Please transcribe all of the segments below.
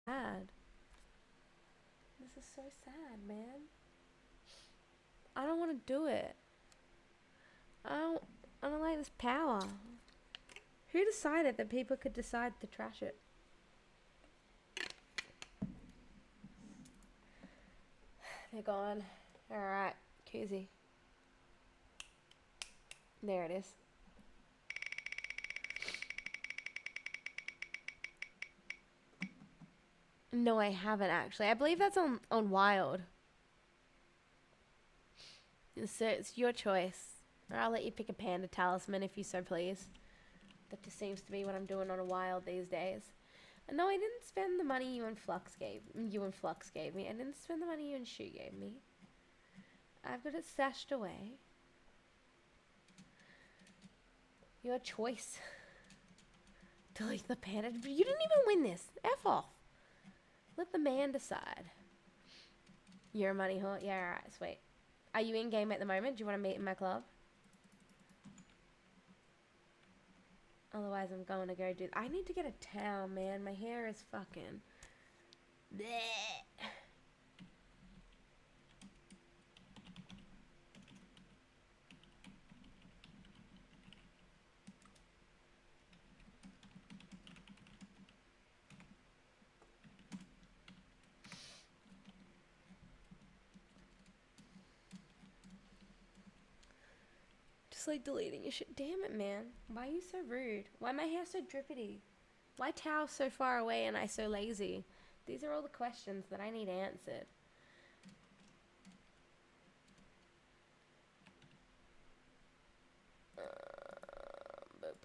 sad. This is so sad, man. I don't want to do it. I don't. I don't like this power. Who decided that people could decide to trash it? They're gone. Alright, koozie. There it is. No, I haven't actually. I believe that's on Wild. So it's your choice. Or I'll let you pick a panda talisman if you so please. That just seems to be what I'm doing on a Wild these days. And no, I didn't spend the money you and Flux gave me. I didn't spend the money you and Shu gave me. I've got it stashed away. Your choice. Delete the panda. You didn't even win this. F off. Let the man decide. You're a money whore? Yeah, alright, sweet. Are you in game at the moment? Do you want to meet in my club? Otherwise, I'm going to go do... I need to get a towel, man. My hair is fucking... Blech. Just like deleting your shit. Damn it, man. Why are you so rude? Why my hair so drippity? Why towel so far away and I so lazy? These are all the questions that I need answered. Boop.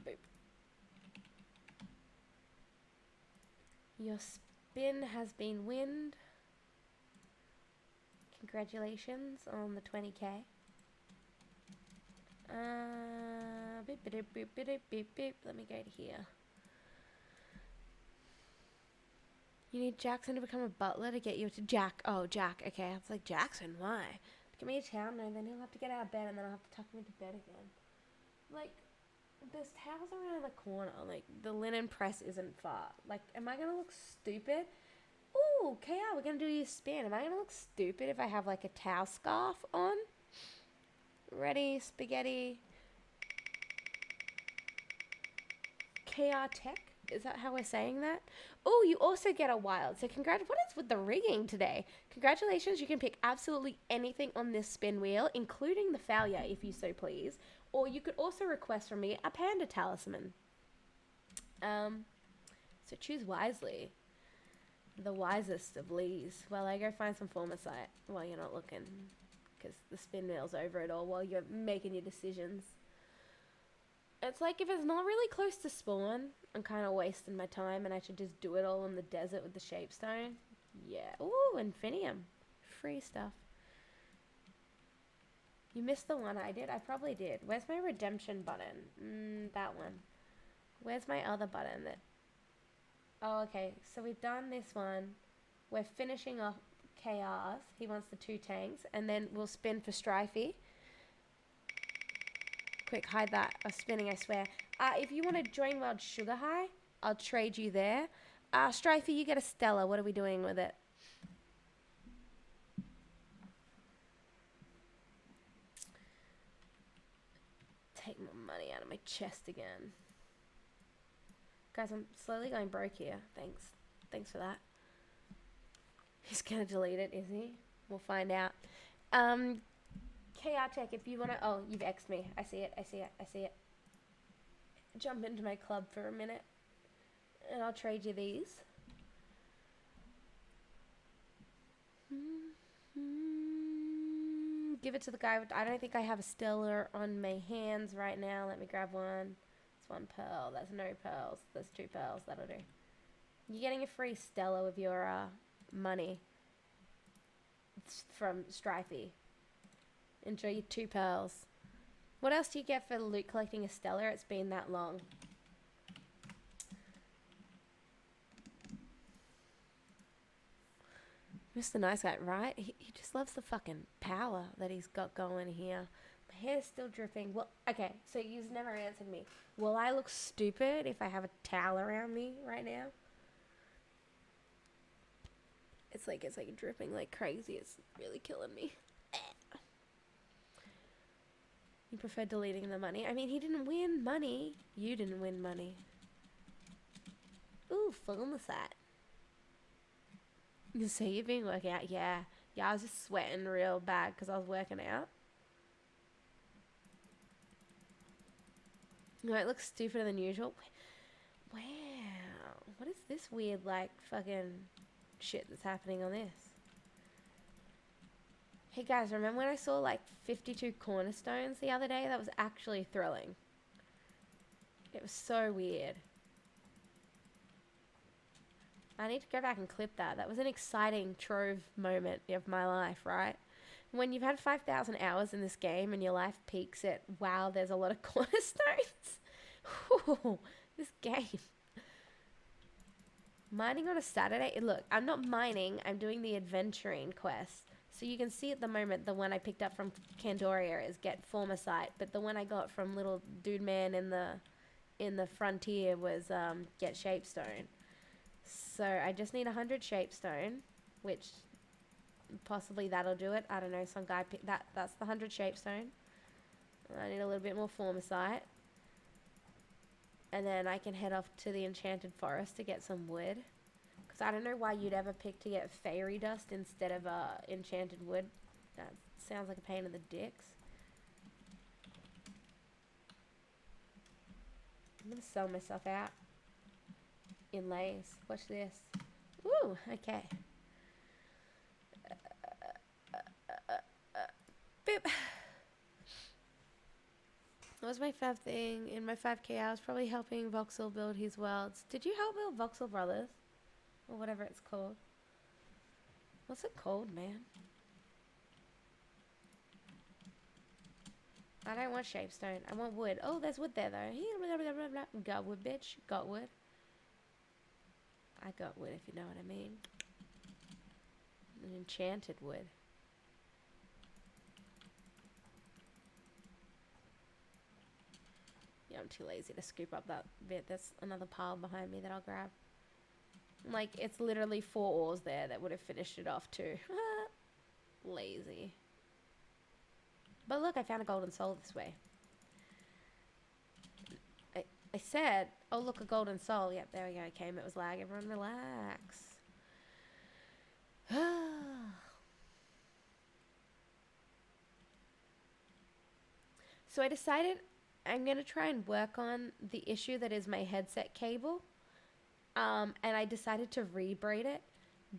Boop. Your spin has been wind. Congratulations on the 20k. Beep, beep, beep, beep, beep, beep. Let me go to here. You need Jackson to become a butler to get you to Jack. Oh, Jack. Okay, I was like, Jackson, why? Give me a towel. No, then he'll have to get out of bed and then I'll have to tuck him into bed again. Like, there's towels around the corner. Like, the linen press isn't far. Like, am I going to look stupid? Ooh, KR, we're going to do your spin. Am I going to look stupid if I have, like, a towel scarf on? Ready, spaghetti. KR Tech? Is that how we're saying that? Oh, you also get a wild. So what is with the rigging today? Congratulations, you can pick absolutely anything on this spin wheel, including the failure, if you so please. Or you could also request from me a panda talisman. So choose wisely. The wisest of Lees. Well, I go find some formicite while you're not looking. Because the spin wheel's over it all while you're making your decisions. It's like if it's not really close to spawn, I'm kind of wasting my time and I should just do it all in the desert with the shapestone. Yeah. Ooh, infinium. Free stuff. You missed the one I did? I probably did. Where's my redemption button? That one. Where's my other button that... Oh, okay. So we've done this one. We're finishing off KR's. He wants the 2 tanks. And then we'll spin for Strifey. Quick, hide that. I'm spinning, I swear. If you want to join Wild Sugar High, I'll trade you there. Strifey, you get a Stella. What are we doing with it? Take my money out of my chest again. Guys, I'm slowly going broke here. Thanks. Thanks for that. He's going to delete it, is he? We'll find out. KR Tech, if you want to... Oh, you've X'd me. I see it. I see it. I see it. Jump into my club for a minute. And I'll trade you these. Give it to the guy. I don't think I have a stellar on my hands right now. Let me grab one. It's 1 pearl. That's no pearls. That's 2 pearls. That'll do. You're getting a free Stella with your money. It's from Strifey. Enjoy your 2 pearls. What else do you get for loot collecting a Stellar? It's been that long. Mr. Nice Guy, right? He just loves the fucking power that he's got going here. My Hair's still dripping. Well, okay, so you've never answered me. Will I look stupid if I have a towel around me right now? It's like dripping like crazy. It's really killing me. You prefer deleting the money? I mean, he didn't win money. You didn't win money. Ooh, fulmicide. You say you've been working out? Yeah. Yeah, I was just sweating real bad because I was working out. No, it looks stupider than usual. Wow. What is this weird, like, fucking shit that's happening on this? Hey guys, remember when I saw like 52 cornerstones the other day? That was actually thrilling. It was so weird. I need to go back and clip that. That was an exciting trove moment of my life, right? When you've had 5,000 hours in this game and your life peaks at, wow, there's a lot of cornerstones. Ooh, this game. Mining on a Saturday? Look, I'm not mining. I'm doing the adventuring quest. So you can see at the moment the one I picked up from Candoria is get Formicite, but the one I got from little dude man in the frontier was get Shapestone. So I just need 100 Shapestone, which possibly that'll do it. I don't know. Some guy picked that. That's the 100 Shapestone. I need a little bit more Formicite, and then I can head off to the Enchanted Forest to get some wood. I don't know why you'd ever pick to get fairy dust instead of enchanted wood. That sounds like a pain in the dicks. I'm gonna sell myself out in lays. Watch this. Woo, okay. Boop. That was my fab thing. In my 5k, I was probably helping Voxel build his worlds. Did you help build Voxel Brothers? Or whatever it's called. What's it called, man? I don't want Shapestone. I want wood. Oh, there's wood there, though. Got wood, bitch. Got wood. I got wood, if you know what I mean. An enchanted wood. Yeah, I'm too lazy to scoop up that bit. There's another pile behind me that I'll grab. Like, it's literally 4 ores there that would have finished it off too. Lazy. But look, I found a golden soul this way. I said, oh look, a golden soul. Yep, there we go. It came, it was lag. Everyone relax. So I decided I'm going to try and work on the issue that is my headset cable. And I decided to rebraid it,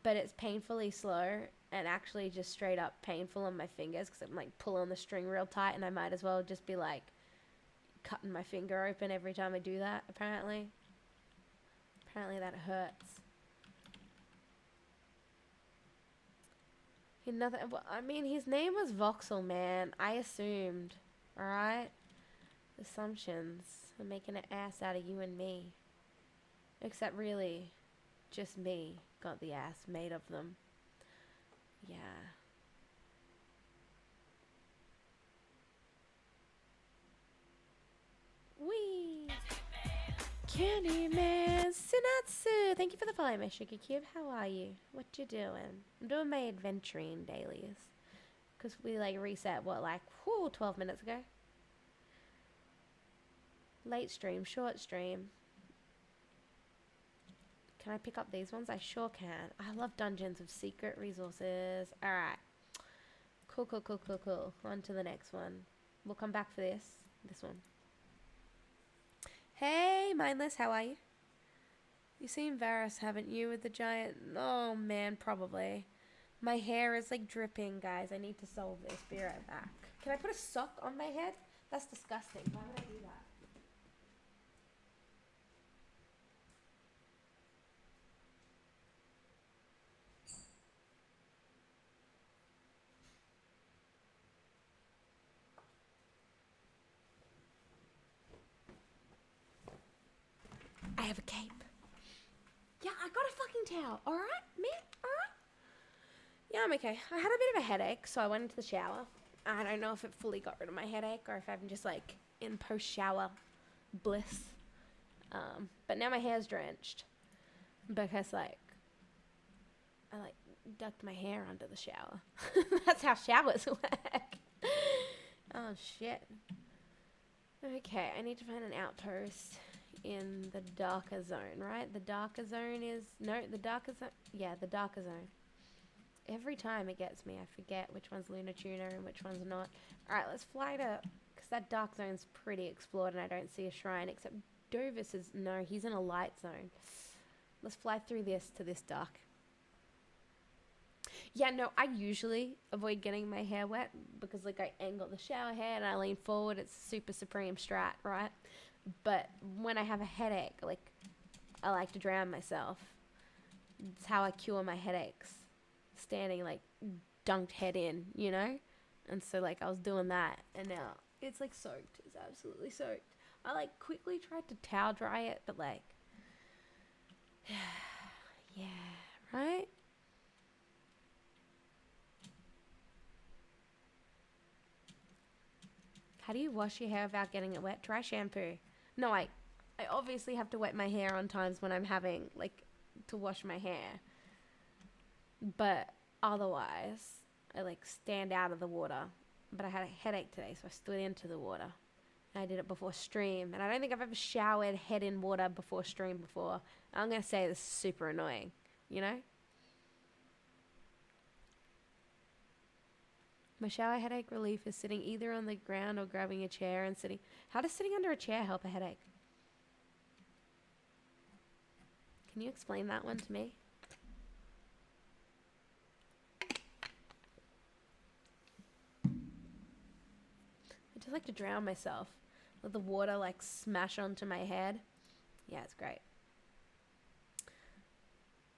but it's painfully slow and actually just straight up painful on my fingers because I'm like pulling the string real tight, and I might as well just be like cutting my finger open every time I do that, apparently. Apparently that hurts. I mean, his name was Voxel, man. I assumed. Alright? Assumptions. I'm making an ass out of you and me. Except really, just me got the ass made of them. Yeah. Wee! Candyman Sinatsu! Thank you for the follow, my sugar cube. How are you? What you doing? I'm doing my adventuring dailies. Because we like reset, what, like, 12 minutes ago? Late stream, short stream. Can I pick up these ones? I sure can. I love dungeons with secret resources. Alright. Cool. On to the next one. We'll come back for this. This one. Hey, Mindless, how are you? You seen Varus, haven't you, with the giant... Oh, man, probably. My hair is, like, dripping, guys. I need to solve this. Be right back. Can I put a sock on my head? That's disgusting. Why would I do that? I have a cape. Yeah, I got a fucking towel. Alright, man? Alright? Yeah, I'm okay. I had a bit of a headache, so I went into the shower. I don't know if it fully got rid of my headache or if I'm just like in post-shower bliss. But now my hair's drenched because like I like ducked my hair under the shower. That's how showers work. Oh shit. Okay, I need to find an outpost in the darker zone, right? The darker zone is... No, the darker zone... Yeah, the darker zone. Every time it gets me, I forget which one's Lunar Tuna and which one's not. Alright, let's fly to... Because that dark zone's pretty explored and I don't see a shrine, except Dovis is... No, he's in a light zone. Let's fly through this to this dark. Yeah, no, I usually avoid getting my hair wet because, like, I angle the shower head and I lean forward. It's super supreme strat, right? But when I have a headache, like, I like to drown myself. It's how I cure my headaches. Standing, like, dunked head in, you know? And so, like, I was doing that. And now it's, like, soaked. It's absolutely soaked. I, like, quickly tried to towel dry it, but, like... yeah, right? How do you wash your hair without getting it wet? Dry shampoo. No, I obviously have to wet my hair on times when I'm having, like, to wash my hair. But otherwise, I, like, stand out of the water. But I had a headache today, so I stood into the water. And I did it before stream. And I don't think I've ever showered head in water before stream before. I'm going to say this is super annoying, you know? My shower headache relief is sitting either on the ground or grabbing a chair and sitting... How does sitting under a chair help a headache? Can you explain that one to me? I just like to drown myself. Let the water like smash onto my head. Yeah, it's great.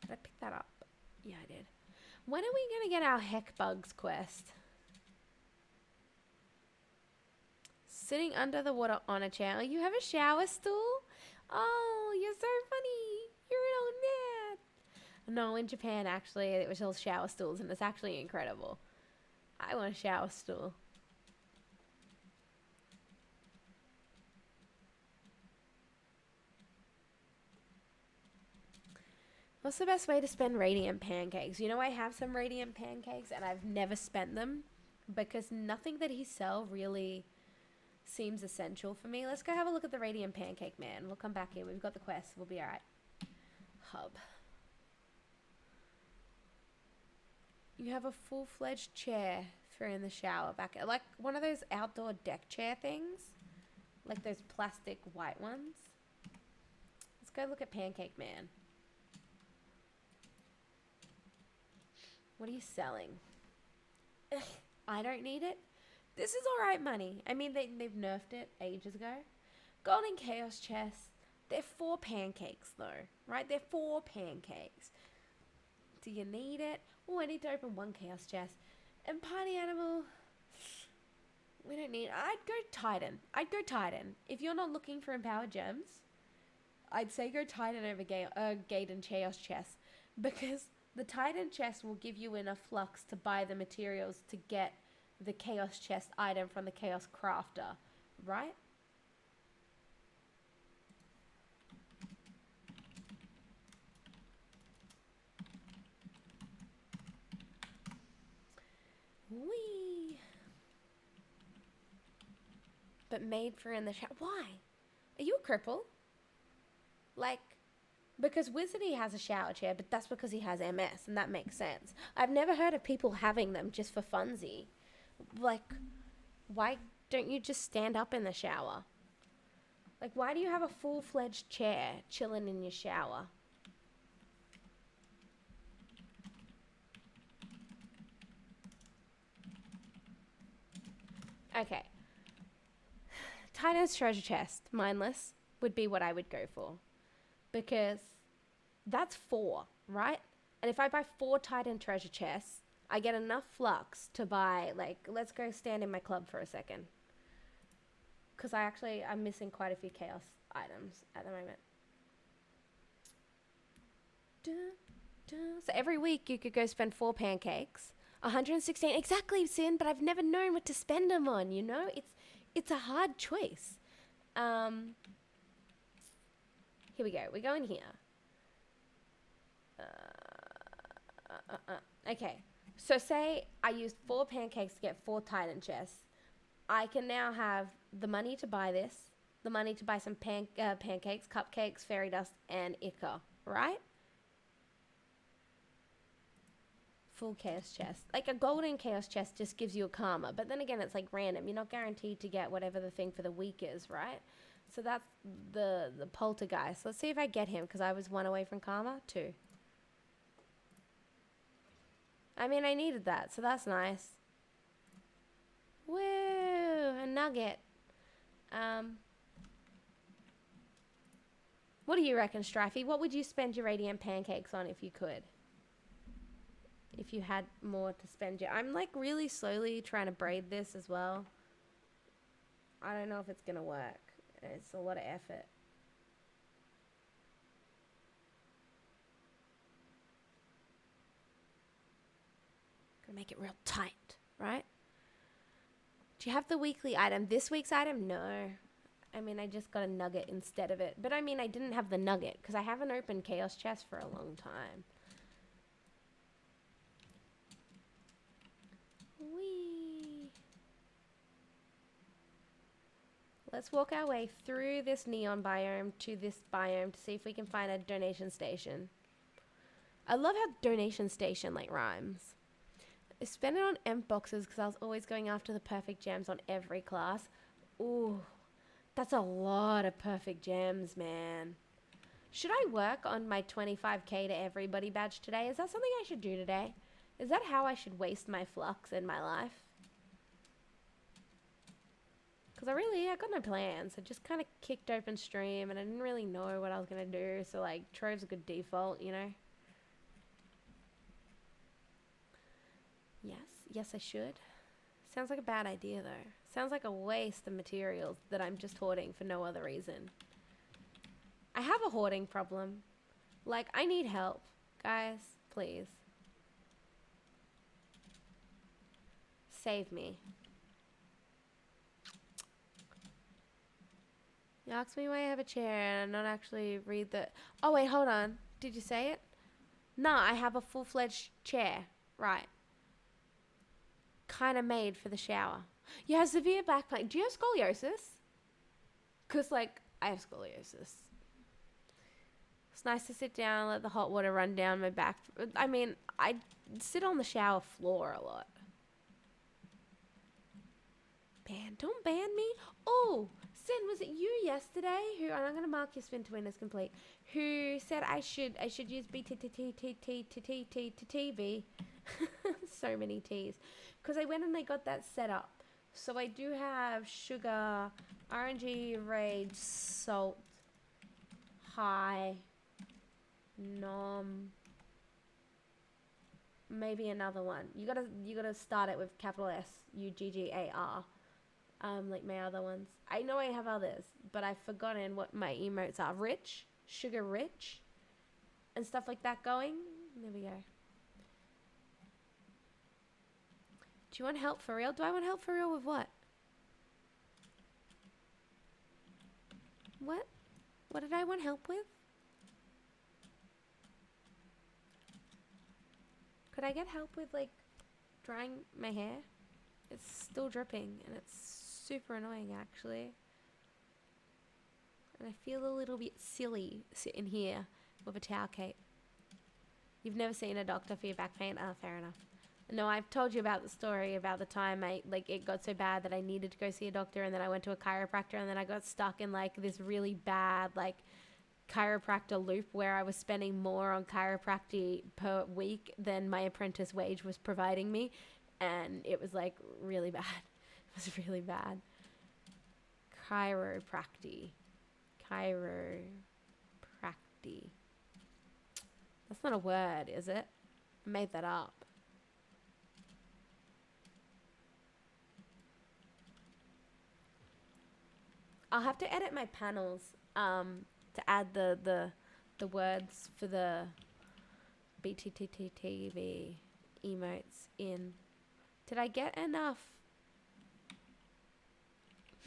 Did I pick that up? Yeah, I did. When are we going to get our heck bugs quest? Sitting under the water on a chair. You have a shower stool? Oh, you're so funny. You're an old man. No, in Japan, actually, it was all shower stools, and it's actually incredible. I want a shower stool. What's the best way to spend radiant pancakes? You know, I have some radiant pancakes, and I've never spent them because nothing that he sells really... seems essential for me. Let's go have a look at the Radiant Pancake Man. We'll come back here. We've got the quest. We'll be alright. Hub. You have a full-fledged chair for in the shower back. Like one of those outdoor deck chair things. Like those plastic white ones. Let's go look at Pancake Man. What are you selling? Ugh, I don't need it. This is alright money. I mean, they've nerfed it ages ago. Golden Chaos Chest. They're 4 pancakes, though. Right? They're 4 pancakes. Do you need it? Oh, I need to open 1 Chaos Chest. And Party Animal. We don't need... I'd go Titan. If you're not looking for Empowered Gems, I'd say go Titan over Gaiden Chaos Chest. Because the Titan chest will give you enough flux to buy the materials to get... the Chaos Chest item from the Chaos Crafter, right? Whee! But made for in the shower. Why? Are you a cripple? Like, because Wizardy has a shower chair, but that's because he has MS, and that makes sense. I've never heard of people having them just for funsy. Like, why don't you just stand up in the shower? Like, why do you have a full-fledged chair chilling in your shower? Okay. Titan's treasure chest, mindless, would be what I would go for. Because that's 4, right? And if I buy 4 Titan treasure chests, I get enough flux to buy, like, let's go stand in my club for a second. Because I'm missing quite a few chaos items at the moment. So every week you could go spend 4 pancakes, 116 exactly, Sin, but I've never known what to spend them on, you know? It's a hard choice. Here we go. We go in here. Okay. So say I used 4 pancakes to get 4 Titan chests. I can now have the money to buy this, the money to buy some pancakes, cupcakes, fairy dust, and ichor, right? Full chaos chest. Like a golden chaos chest just gives you a karma, but then again, it's like random. You're not guaranteed to get whatever the thing for the week is, right? So that's the poltergeist. Let's see if I get him, because I was 1 away from karma. 2. I mean, I needed that, so that's nice. Woo! A nugget. What do you reckon, Strifey? What would you spend your radiant pancakes on if you could? If you had more to spend your... I'm like really slowly trying to braid this as well. I don't know if it's gonna work. It's a lot of effort. Gotta make it real tight, right? Do you have the weekly item? This week's item? No. I mean, I just got a nugget instead of it. But I mean, I didn't have the nugget because I haven't opened Chaos Chest for a long time. Whee! Let's walk our way through this neon biome to this biome to see if we can find a donation station. I love how donation station like rhymes. I spent it on M boxes because I was always going after the perfect gems on every class. Ooh, that's a lot of perfect gems, man. Should I work on my 25k to everybody badge today? Is that something I should do today? Is that how I should waste my flux in my life? Because I got no plans. I just kind of kicked open stream and I didn't really know what I was going to do. So like, Trove's a good default, you know? Yes, I should. Sounds like a bad idea, though. Sounds like a waste of materials that I'm just hoarding for no other reason. I have a hoarding problem. Like, I need help. Guys, please. Save me. You asked me why I have a chair and not actually read the... Oh, wait, hold on. Did you say it? No, I have a full-fledged chair. Right. Kind of made for the shower. You have severe back pain. Do you have scoliosis? Because, like, I have scoliosis. It's nice to sit down and let the hot water run down my back. I mean, I sit on the shower floor a lot. Don't ban me. Oh, Sin, was it you yesterday who, and I'm going to mark your spin to win as complete, who said I should use BTTTTTTTTV. So many T's. Because I went and I got that set up. So I do have sugar, RNG, rage, salt, high, nom, maybe another one. You gotta start it with capital S U G G A R. Like my other ones. I know I have others, but I've forgotten what my emotes are. Rich, sugar rich, and stuff like that going. There we go. Do you want help for real? Do I want help for real with what? What? What did I want help with? Could I get help with, like, drying my hair? It's still dripping, and it's super annoying, actually. And I feel a little bit silly sitting here with a towel cape. You've never seen a doctor for your back pain? Oh, fair enough. No, I've told you about the story about the time it got so bad that I needed to go see a doctor, and then I went to a chiropractor, and then I got stuck in, like, this really bad, like, chiropractor loop where I was spending more on chiropractic per week than my apprentice wage was providing me, and it was, like, really bad. It was really bad. Chiropractic. That's not a word, is it? I made that up. I'll have to edit my panels to add the words for the BTTTTV emotes in. Did I get enough?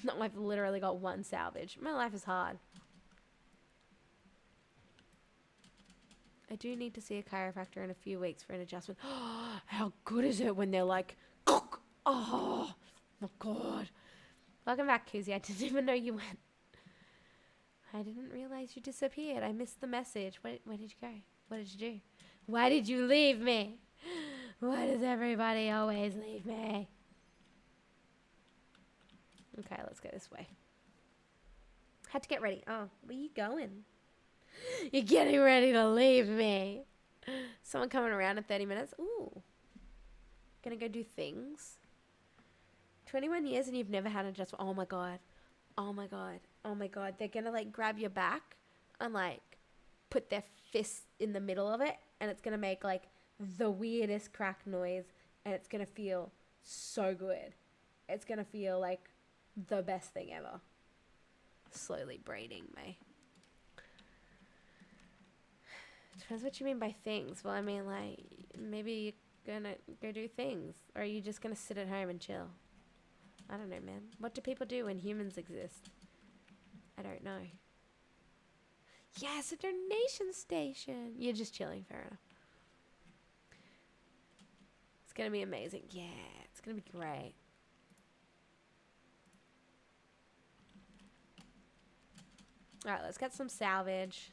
No, I've literally got one salvage. My life is hard. I do need to see a chiropractor in a few weeks for an adjustment. How good is it when they're like, oh my God. Welcome back, Koozie. I didn't even know you went. I didn't realize you disappeared. I missed the message. Where did you go? What did you do? Why did you leave me? Why does everybody always leave me? Okay, let's go this way. Had to get ready. Oh, where you going? You're getting ready to leave me. Someone coming around in 30 minutes. Ooh. Gonna go do things. 21 years and you've never had an adjustment. Oh my God. Oh my God. Oh my God. They're gonna like grab your back and like put their fist in the middle of it. And it's gonna make like the weirdest crack noise. And it's gonna feel so good. It's gonna feel like the best thing ever. Slowly braiding me. Depends what you mean by things. Well, I mean, like, maybe you're gonna go do things. Or are you just gonna sit at home and chill? I don't know, man. What do people do when humans exist? I don't know. Yes, a donation station. You're just chilling, fair enough. It's gonna be amazing. Yeah, it's gonna be great. Alright, let's get some salvage.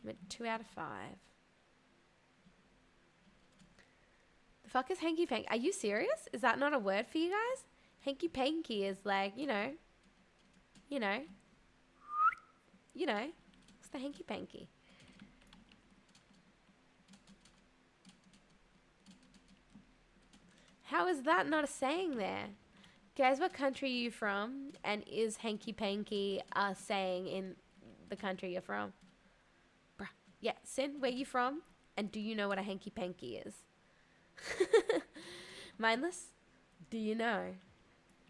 I'm at 2 out of 5. The fuck is hanky panky? Are you serious? Is that not a word for you guys? Hanky panky is like, you know. It's the hanky panky. How is that not a saying there? Guys, what country are you from? And is hanky panky a saying in the country you're from? Bruh. Yeah, Sin, where you from? And do you know what a hanky panky is? Mindless? Do you know?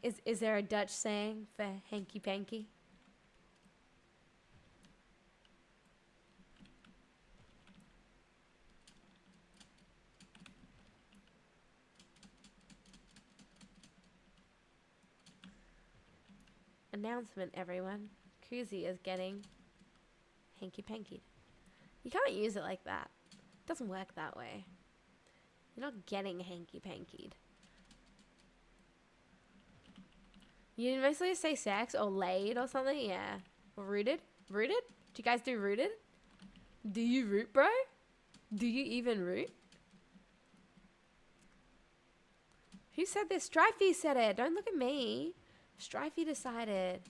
Is there a Dutch saying for hanky panky? Announcement, everyone. Koozie is getting hanky pankied. You can't use it like that. It doesn't work that way. You're not getting hanky pankied. You mostly say sex or laid or something, yeah. Or rooted? Rooted? Do you guys do rooted? Do you root, bro? Do you even root? Who said this? Strifey said it. Don't look at me. Strifey decided.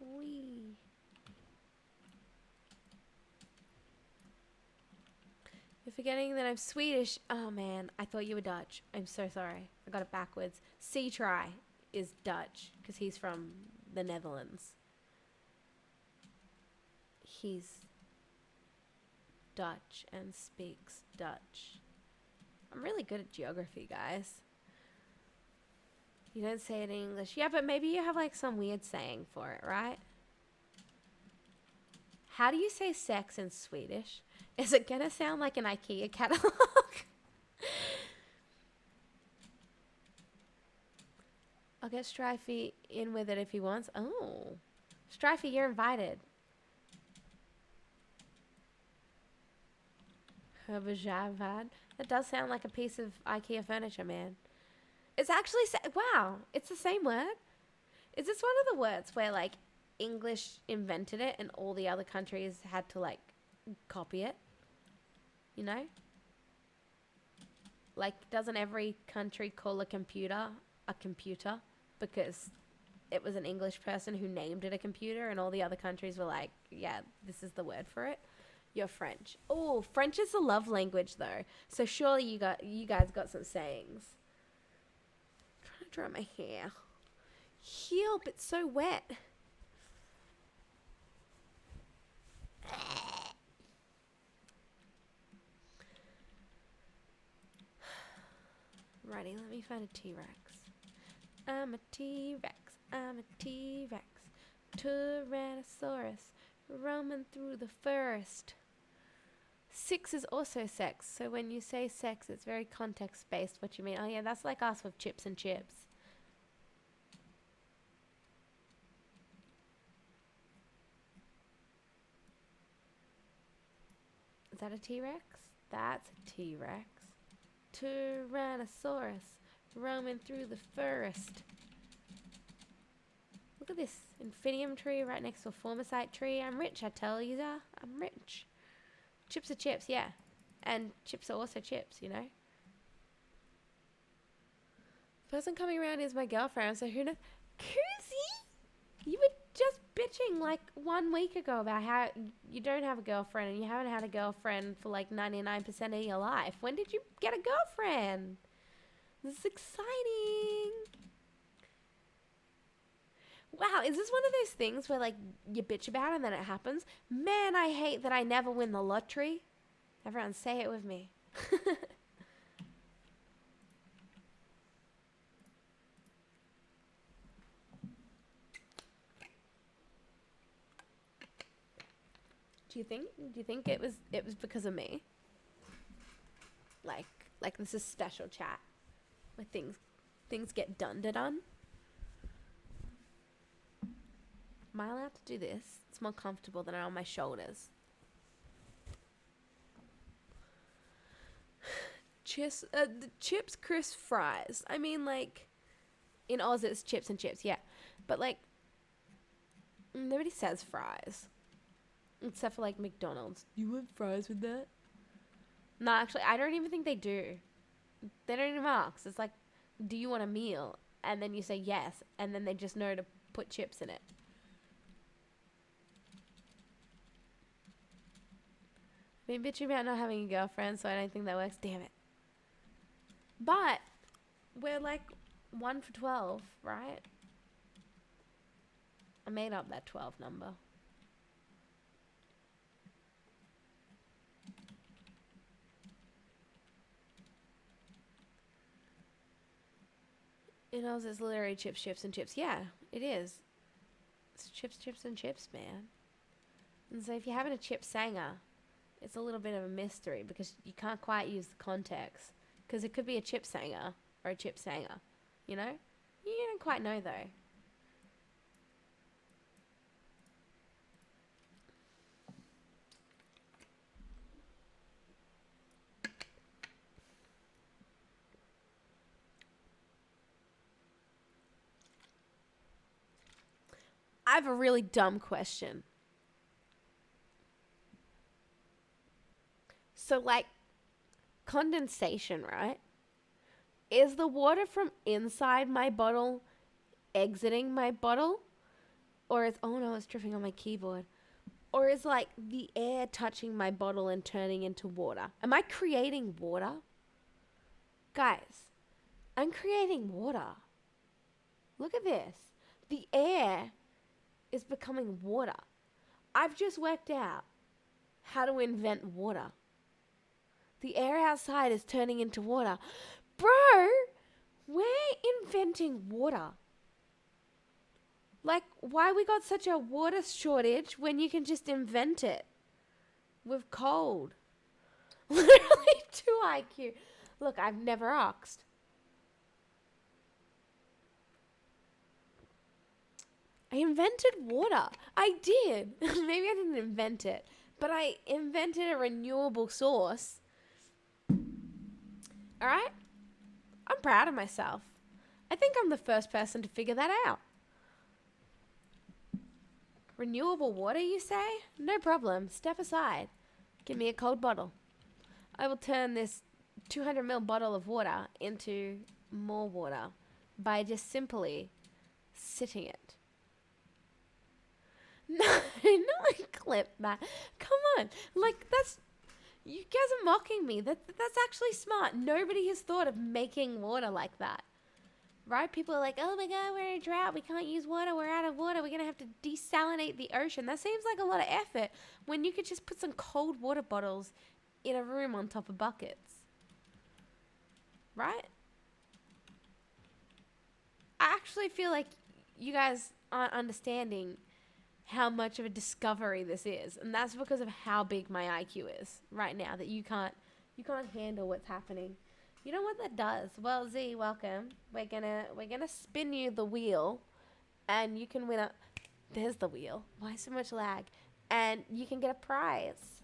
Wee. You're forgetting that I'm Swedish. Oh man, I thought you were Dutch. I'm so sorry. I got it backwards. C-Try is Dutch because he's from the Netherlands. He's Dutch and speaks Dutch. I'm really good at geography, guys. You don't say it in English. Yeah, but maybe you have like some weird saying for it, right? How do you say sex in Swedish? Is it gonna sound like an IKEA catalog? I'll get Strifey in with it if he wants. Oh. Strifey, you're invited. Herbajavad. That does sound like a piece of IKEA furniture, man. It's actually... wow. It's the same word. Is this one of the words where, like, English invented it and all the other countries had to, like, copy it? You know? Like, doesn't every country call a computer because it was an English person who named it a computer and all the other countries were like, yeah, this is the word for it? You're French. Oh, French is a love language, though. So surely you guys got some sayings. I'm trying to dry my hair. Help, it's so wet. Alrighty, let me find a T-Rex. I'm a T-Rex. I'm a T-Rex. Tyrannosaurus roaming through the forest. 6 is also sex. So when you say sex, it's very context-based what you mean. Oh yeah, that's like us with chips and chips. Is that a T-Rex? That's a T-Rex. Tyrannosaurus roaming through the forest. Look at this infinium tree right next to a formicite tree. I'm rich, I tell you. I'm rich. Chips are chips, yeah. And chips are also chips, you know. Person coming around is my girlfriend, so who knows? Koozie! You were just bitching like 1 week ago about how you don't have a girlfriend and you haven't had a girlfriend for like 99% of your life. When did you get a girlfriend? This is exciting. Wow, is this one of those things where like you bitch about it and then it happens? Man, I hate that I never win the lottery. Everyone say it with me. Do you think it was because of me? Like this is special chat where things get done. Am I allowed to do this? It's more comfortable than on my shoulders. The chips, crisp fries. I mean, like, in Oz it's chips and chips, yeah. But, like, nobody says fries. Except for, like, McDonald's. You want fries with that? No, actually, I don't even think they do. They don't even ask. It's like, do you want a meal? And then you say yes. And then they just know to put chips in it. I've been bitching about not having a girlfriend, so I don't think that works. Damn it. But we're like 1 for 12, right? I made up that 12 number. You know, it's literally chips, and chips. Yeah, it is. It's chips, and chips, man. And so if you're having a chip sanger, it's a little bit of a mystery because you can't quite use the context. Because it could be a chip sanger or a chip sanger, you know? You don't quite know, though. I have a really dumb question. So, like, condensation, right? Is the water from inside my bottle exiting my bottle? Or is, oh no, it's dripping on my keyboard. Or is, like, the air touching my bottle and turning into water? Am I creating water? Guys, I'm creating water. Look at this. The air is becoming water. I've just worked out how to invent water. The air outside is turning into water. Bro, we're inventing water. Like, why we got such a water shortage when you can just invent it with cold? Literally 2 IQ. Look, I've never asked. I invented water. I did. Maybe I didn't invent it, but I invented a renewable source. All right? I'm proud of myself. I think I'm the first person to figure that out. Renewable water, you say? No problem. Step aside. Give me a cold bottle. I will turn this 200ml bottle of water into more water by just simply sitting it. No, not clip that. Come on. Like, that's... You guys are mocking me. That's actually smart. Nobody has thought of making water like that. Right? People are like, oh my god, we're in a drought. We can't use water. We're out of water. We're going to have to desalinate the ocean. That seems like a lot of effort when you could just put some cold water bottles in a room on top of buckets. Right? I actually feel like you guys aren't understanding how much of a discovery this is, and that's because of how big my IQ is right now. That you can't handle what's happening. You know what that does? Well, Z, welcome. We're gonna spin you the wheel, and you can win a. There's the wheel. Why so much lag? And you can get a prize.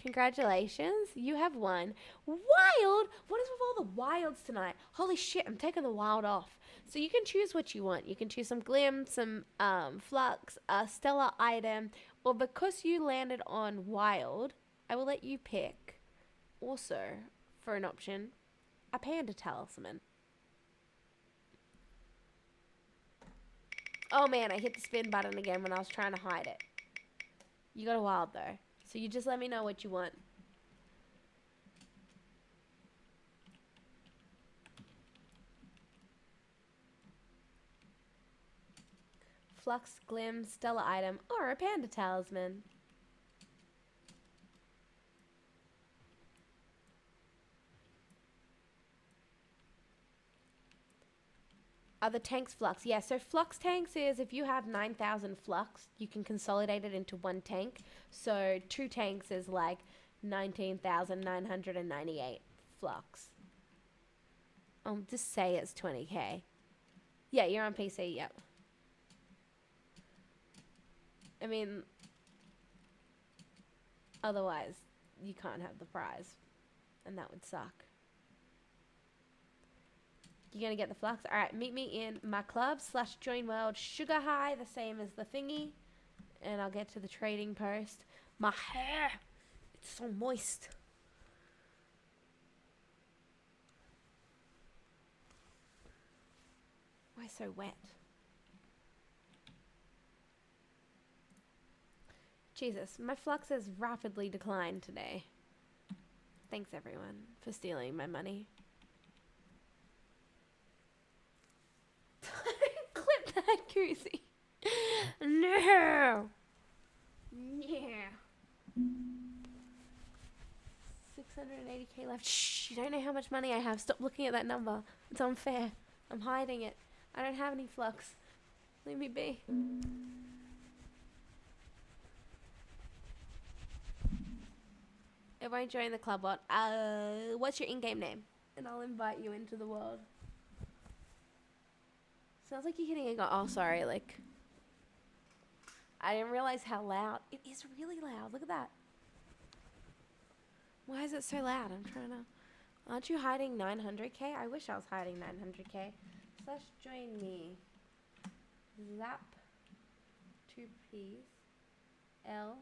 Congratulations, you have won. Wild? What is with all the wilds tonight? Holy shit, I'm taking the wild off. So you can choose what you want. You can choose some glim, some flux, a stellar item, or because you landed on wild, I will let you pick also for an option a panda talisman. Oh man, I hit the spin button again when I was trying to hide it. You got a wild though. So you just let me know what you want. Flux, glim, stellar item, or a panda talisman. Are the tanks flux? Yeah, so flux tanks is if you have 9,000 flux, you can consolidate it into one tank. So 2 tanks is like 19,998 flux. Just say it's 20k. Yeah, you're on PC, yep. I mean, otherwise, you can't have the prize. And that would suck. You're going to get the flux? Alright, meet me in my club / join world sugar high, the same as the thingy. And I'll get to the trading post. My hair, it's so moist. Why so wet? Jesus, my flux has rapidly declined today. Thanks everyone for stealing my money. Clip that, Goosey. No. Yeah. 680k left. Shh, you don't know how much money I have. Stop looking at that number. It's unfair. I'm hiding it. I don't have any flux. Leave me be. It won't join the club bot. What's your in-game name? And I'll invite you into the world. Sounds like you're hitting a goal. Oh, sorry. Like, I didn't realize how loud. It is really loud. Look at that. Why is it so loud? I'm trying to... Aren't you hiding 900k? I wish I was hiding 900k. / join me. Zap. 2 P's. L.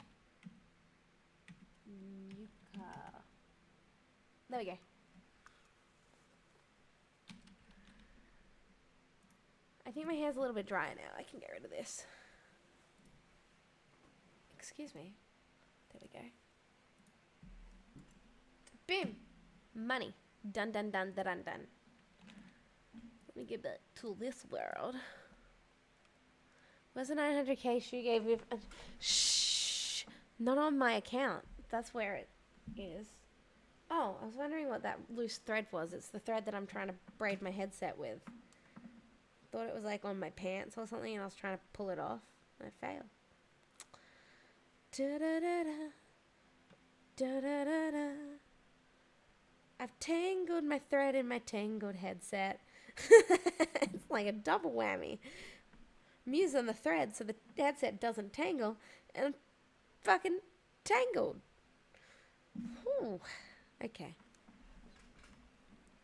Yuka. There we go. I think my hair's a little bit dry now. I can get rid of this. Excuse me. There we go. Boom. Money. Dun dun dun dun dun dun. Let me get back to this world. Where's the 900k she gave me? Shh. Not on my account. That's where it is. Oh, I was wondering what that loose thread was. It's the thread that I'm trying to braid my headset with. Thought it was like on my pants or something and I was trying to pull it off. I failed. Da-da-da-da. Da-da-da-da. I've tangled my thread in my tangled headset. It's like a double whammy. I'm using the thread so the headset doesn't tangle and I'm fucking tangled. Whew. Okay.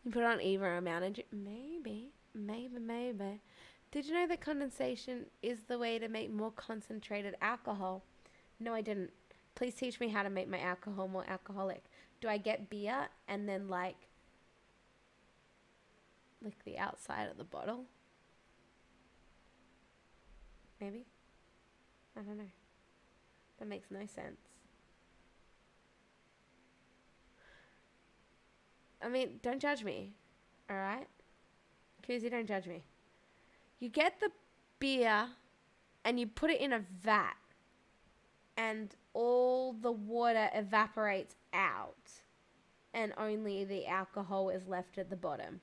You put on either amount of... Maybe. Did you know that condensation is the way to make more concentrated alcohol? No, I didn't. Please teach me how to make my alcohol more alcoholic. Do I get beer and then lick the outside of the bottle? Maybe? I don't know. That makes no sense. I mean, don't judge me. Alright? Koozie, don't judge me. You get the beer and you put it in a vat and all the water evaporates out. and only the alcohol is left at the bottom.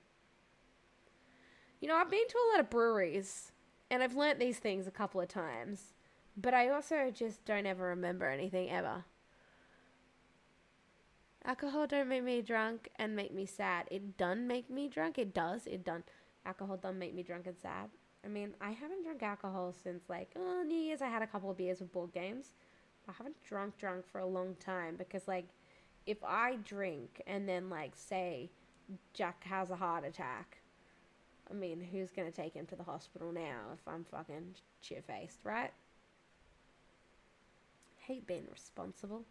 You know, I've been to a lot of breweries, and I've learnt these things a couple of times, but I also just don't ever remember anything ever. Alcohol don't make me drunk and make me sad. It done make me drunk. It does. It done. Alcohol done make me drunk and sad. I mean, I haven't drunk alcohol since New Year's. I had a couple of beers with board games. I haven't drunk for a long time because if I drink and then say Jack has a heart attack, I mean, who's gonna take him to the hospital now if I'm fucking shit-faced, right? Hate being responsible.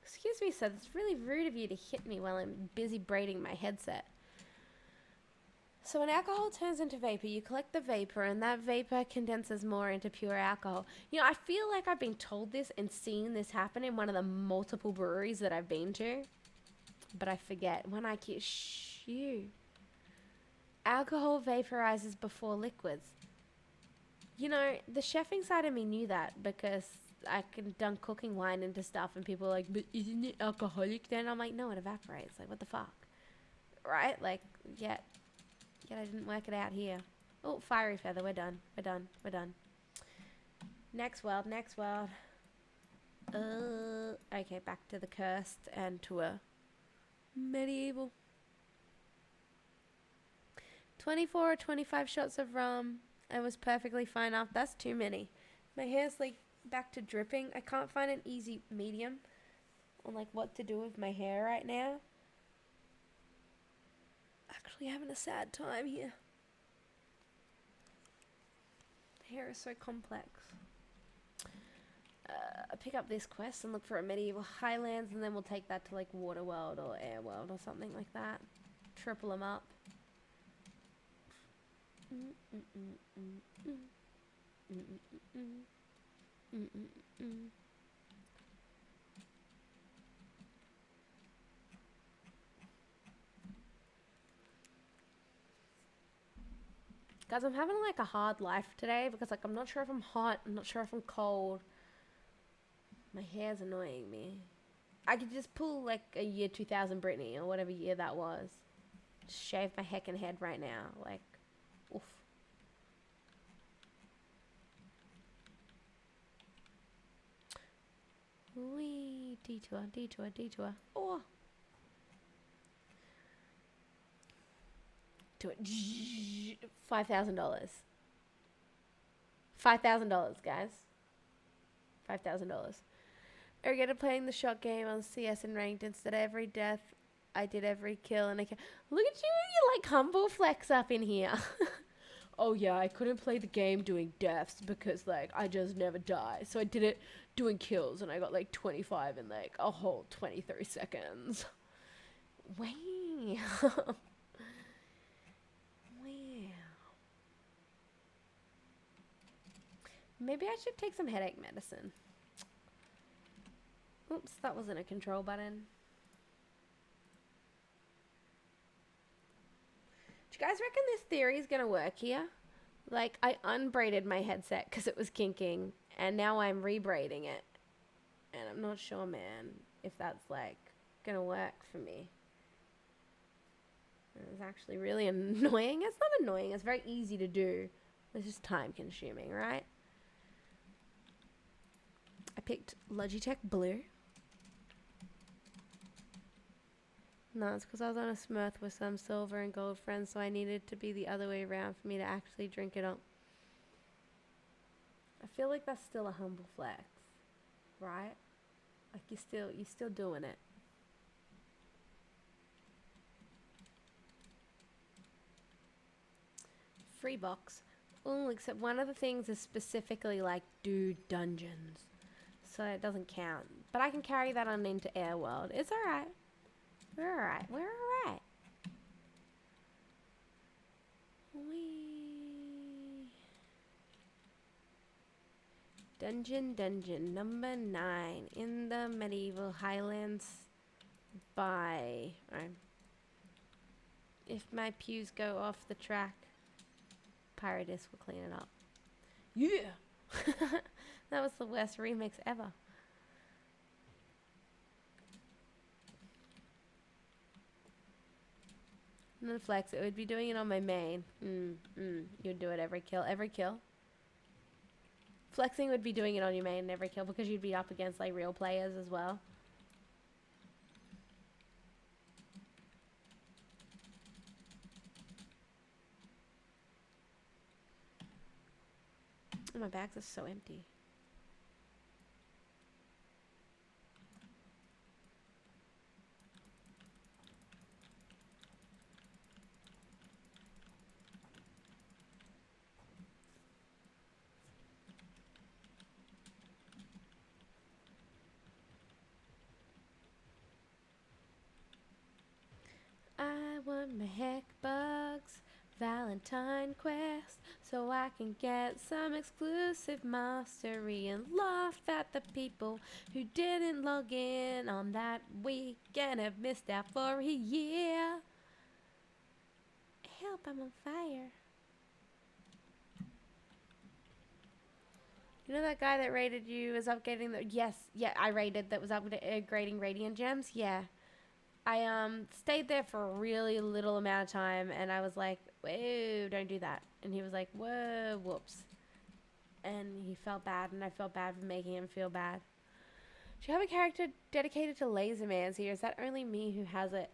Excuse me, sir, it's really rude of you to hit me while I'm busy braiding my headset. So when alcohol turns into vapor, you collect the vapor, and that vapor condenses more into pure alcohol. You know, I feel like I've been told this and seen this happen in one of the multiple breweries that I've been to, but I forget. When I kiss you, alcohol vaporizes before liquids. You know, the chefing side of me knew that because I can dunk cooking wine into stuff, and people are like, but isn't it alcoholic then? I'm like, no, it evaporates. Like, what the fuck? Right? Yet I didn't work it out here. Oh, fiery feather. We're done. Next world. Okay, back to the cursed and to a medieval. 24 or 25 shots of rum. I was perfectly fine after. That's too many. My hair's back to dripping. I can't find an easy medium on what to do with my hair right now. Actually having a sad time here. Hair is so complex. Pick up this quest and look for a medieval highlands, and then we'll take that to Waterworld or Airworld or something like that. Triple them up. Guys, I'm having a hard life today because I'm not sure if I'm hot, I'm not sure if I'm cold. My hair's annoying me. I could just pull a year 2000 Britney or whatever year that was. Just shave my heckin' head right now. Oof. Wee, detour. Oh. Do it. $5,000. $5,000, guys. $5,000. I get to playing the shot game on CS and ranked instead of every death. I did every kill and I can. Look at you, you humble flex up in here. Oh yeah, I couldn't play the game doing deaths because I just never die. So I did it doing kills and I got 25 in a whole 23 seconds. Wow. Maybe I should take some headache medicine. Oops, that wasn't a control button. Do you guys reckon this theory is going to work here? I unbraided my headset because it was kinking, and now I'm rebraiding it. And I'm not sure, man, if that's, going to work for me. It's actually really annoying. It's not annoying. It's very easy to do. It's just time consuming, right? I picked Logitech Blue. No, it's because I was on a Smurf with some silver and gold friends, so I needed to be the other way around for me to actually drink it up. I feel like that's still a humble flex, right? You're still doing it. Free box. Oh, except one of the things is specifically do dungeons. So it doesn't count. But I can carry that on into Airworld. It's alright. We're alright. Wee. Dungeon number 9 in the medieval highlands by... If my pews go off the track, Pyrodisc will clean it up. Yeah! That was the worst remix ever. And then flex, it would be doing it on my main. You'd do it every kill. Every kill. Flexing would be doing it on your main every kill because you'd be up against like real players as well. Oh, my bags are so empty. I want my heck bugs Valentine quest so I can get some exclusive mastery and laugh at the people who didn't log in on that week and have missed out for a year. Help, I'm on fire. You know that guy that raided you was upgrading the... Yes, yeah, I raided that was upgrading Radiant Gems? Yeah. I stayed there for a really little amount of time, and I was like, whoa, don't do that. And he was like, whoa, whoops. And he felt bad, and I felt bad for making him feel bad. Do you have a character dedicated to Lasermancy, or is that only me who has it?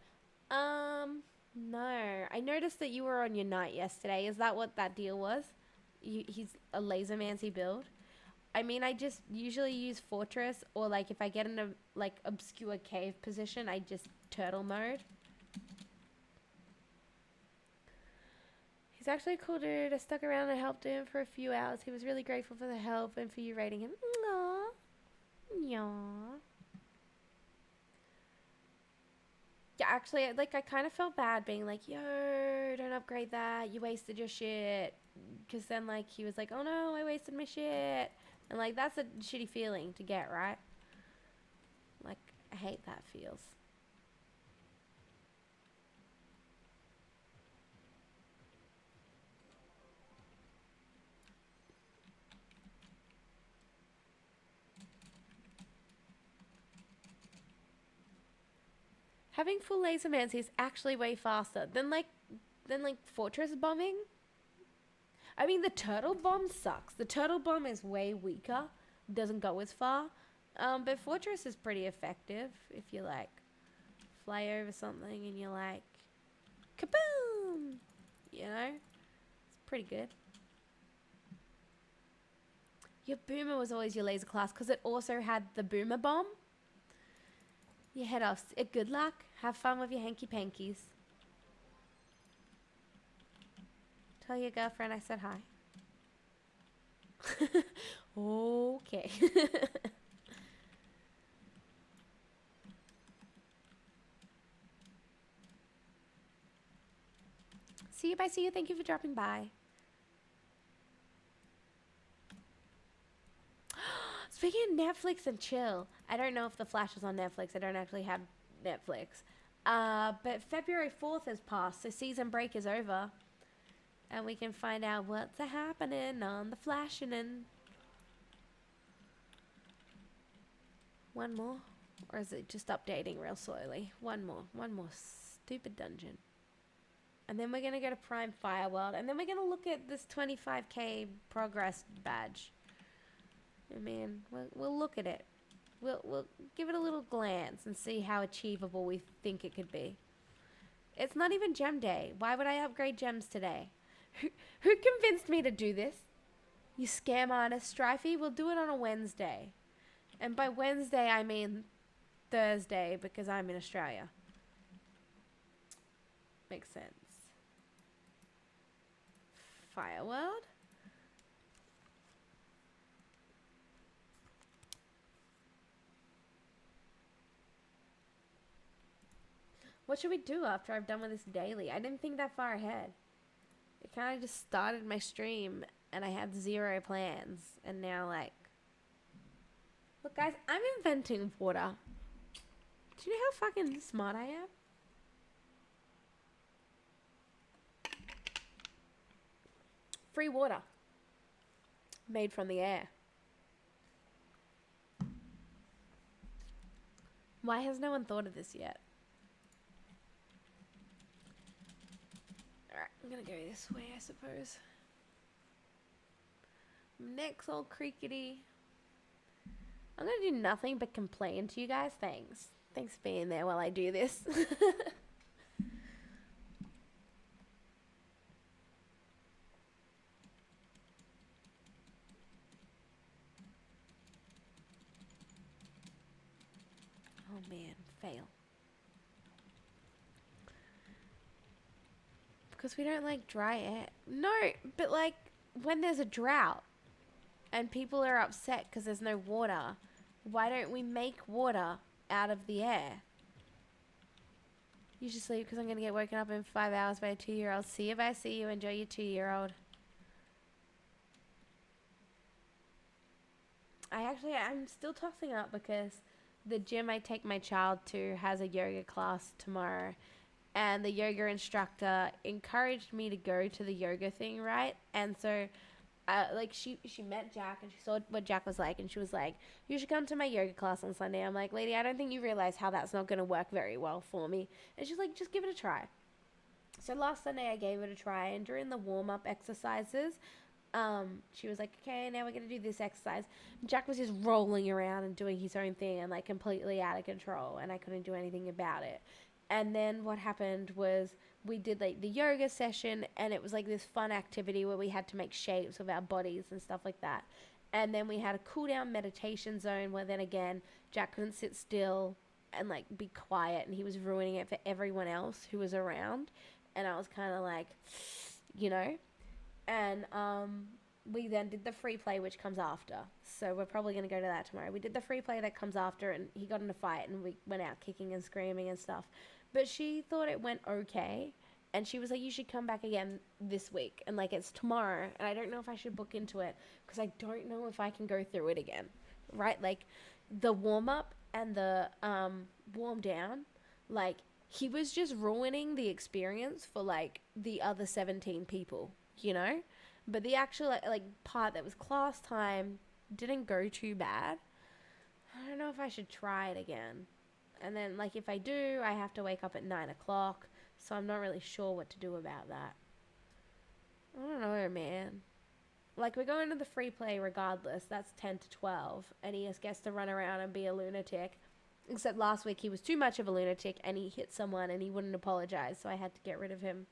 No. I noticed that you were on your knight yesterday. Is that what that deal was? He's a Lasermancy build? I mean, I just usually use Fortress, or like if I get in a like obscure cave position, I just turtle mode. He's actually a cool dude. I stuck around and helped him for a few hours. He was really grateful for the help and for you rating him. Aww. Yeah. Yeah, actually, like, I kind of felt bad being like, yo, don't upgrade that. You wasted your shit. Because then, like, he was like, oh no, I wasted my shit. And, like, that's a shitty feeling to get, right? Like, I hate that feels. Having full Lasermancy is actually way faster than, like, Fortress bombing. I mean, the turtle bomb sucks. The turtle bomb is way weaker. Doesn't go as far. But Fortress is pretty effective if you, like, fly over something and you're like, kaboom! You know? It's pretty good. Your boomer was always your laser class because it also had the boomer bomb. You head off. Good luck. Have fun with your hanky-pankies. Tell your girlfriend I said hi. Okay. See you, bye, see you. Thank you for dropping by. Speaking of Netflix and chill, I don't know if The Flash is on Netflix. I don't actually have Netflix. But February 4th has passed, so season break is over. And we can find out what's happening on The Flash and then... One more? Or is it just updating real slowly? One more stupid dungeon. And then we're going to go to Prime Fireworld. And then we're going to look at this 25k progress badge. I mean, we'll look at it. We'll give it a little glance and see how achievable we think it could be. It's not even gem day. Why would I upgrade gems today? Who convinced me to do this? You scam artist, Strifey? We'll do it on a Wednesday. And by Wednesday, I mean Thursday because I'm in Australia. Makes sense. Fireworld? What should we do after I've done with this daily? I didn't think that far ahead. It kind of just started my stream and I had zero plans. And now, like... Look, guys, I'm inventing water. Do you know how fucking smart I am? Free water. Made from the air. Why has no one thought of this yet? I'm gonna go this way, I suppose. Next, old crickety. I'm gonna do nothing but complain to you guys. Thanks. Thanks for being there while I do this. Oh man, fail. Because we don't like dry air. No, but like when there's a drought and people are upset because there's no water, why don't we make water out of the air? You should sleep because I'm going to get woken up in 5 hours by a 2-year-old. See you, bye, see you. Enjoy your 2-year-old. I'm still tossing up because the gym I take my child to has a yoga class tomorrow. And the yoga instructor encouraged me to go to the yoga thing, right? And so like she met Jack and she saw what Jack was like and she was like, you should come to my yoga class on Sunday. I'm like, lady, I don't think you realize how that's not going to work very well for me. And she's like, just give it a try. So last Sunday I gave it a try, and during the warm-up exercises, she was like, okay, now we're going to do this exercise. Jack was just rolling around and doing his own thing and like completely out of control, and I couldn't do anything about it. And then what happened was we did like the yoga session, and it was like this fun activity where we had to make shapes of our bodies and stuff like that. And then we had a cool down meditation zone where then again, Jack couldn't sit still and like be quiet, and he was ruining it for everyone else who was around. And I was kind of like, you know, and we then did the free play, which comes after. So we're probably going to go to that tomorrow. We did the free play that comes after, and he got in a fight, and we went out kicking and screaming and stuff. But she thought it went okay, and she was like, you should come back again this week. And, like, it's tomorrow, and I don't know if I should book into it because I don't know if I can go through it again, right? Like, the warm-up and the warm down, like, he was just ruining the experience for, like, the other 17 people, you know? But the actual, like part that was class time didn't go too bad. I don't know if I should try it again. And then, like, if I do, I have to wake up at 9 o'clock. So I'm not really sure what to do about that. I don't know, man. Like, we're going to the free play regardless. That's 10 to 12. And he just gets to run around and be a lunatic. Except last week he was too much of a lunatic and he hit someone and he wouldn't apologize. So I had to get rid of him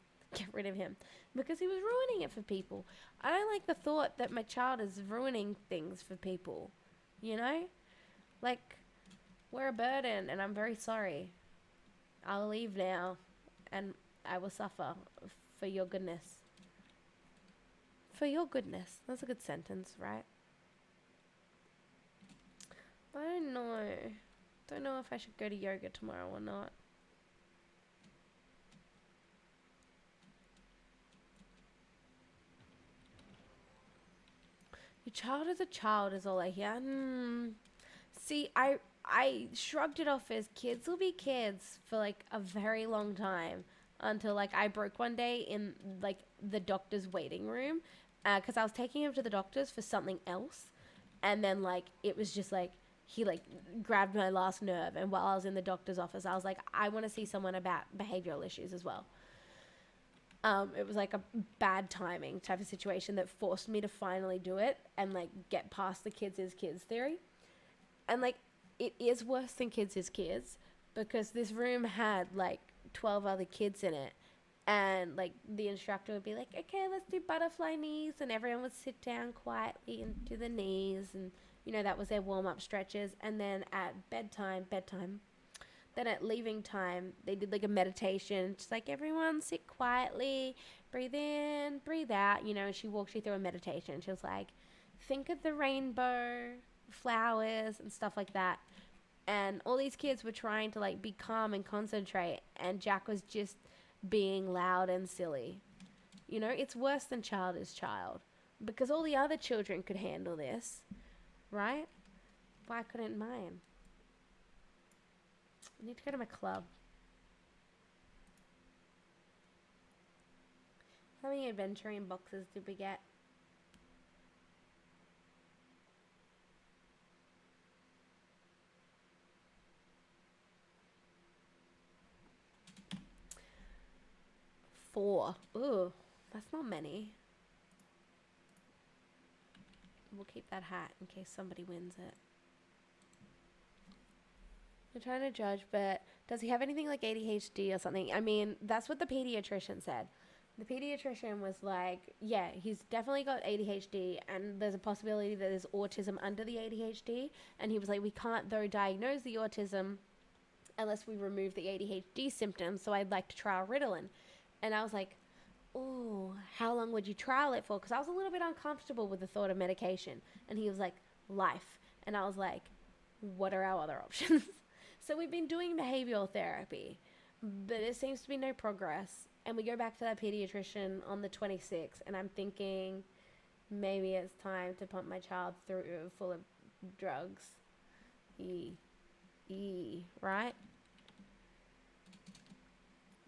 because he was ruining it for people. I don't like the thought that my child is ruining things for people, you know? Like, we're a burden, and I'm very sorry. I'll leave now, and I will suffer for your goodness. For your goodness. That's a good sentence, right? I don't know. Don't know if I should go to yoga tomorrow or not. Your child is a child is all I hear. See, I shrugged it off as kids will be kids for like a very long time until like I broke one day in like the doctor's waiting room because I was taking him to the doctor's for something else, and then like it was just like he like grabbed my last nerve, and while I was in the doctor's office I was like, I want to see someone about behavioral issues as well. It was like a bad timing type of situation that forced me to finally do it and like get past the kids is kids theory. And like it is worse than kids is kids because this room had like 12 other kids in it, and like the instructor would be like, okay, let's do butterfly knees, and everyone would sit down quietly and do the knees, and you know that was their warm-up stretches. And then at bedtime then at leaving time, they did like a meditation. Just like, everyone sit quietly, breathe in, breathe out. You know, and she walked you through a meditation. She was like, think of the rainbow, flowers, and stuff like that. And all these kids were trying to like be calm and concentrate. And Jack was just being loud and silly. You know, it's worse than child is child. Because all the other children could handle this, right? Why couldn't mine? I need to go to my club. How many adventuring boxes did we get? Four. Ooh. That's not many. We'll keep that hat in case somebody wins it. I'm trying to judge, but does he have anything like ADHD or something? I mean, that's what the pediatrician said. The pediatrician was like, yeah, he's definitely got ADHD, and there's a possibility that there's autism under the ADHD. And he was like, we can't, though, diagnose the autism unless we remove the ADHD symptoms. So I'd like to trial Ritalin. And I was like, oh, how long would you trial it for? Because I was a little bit uncomfortable with the thought of medication. And he was like, life. And I was like, what are our other options? So we've been doing behavioral therapy, but it seems to be no progress. And we go back to that pediatrician on the 26th, and I'm thinking maybe it's time to pump my child through full of drugs. Right?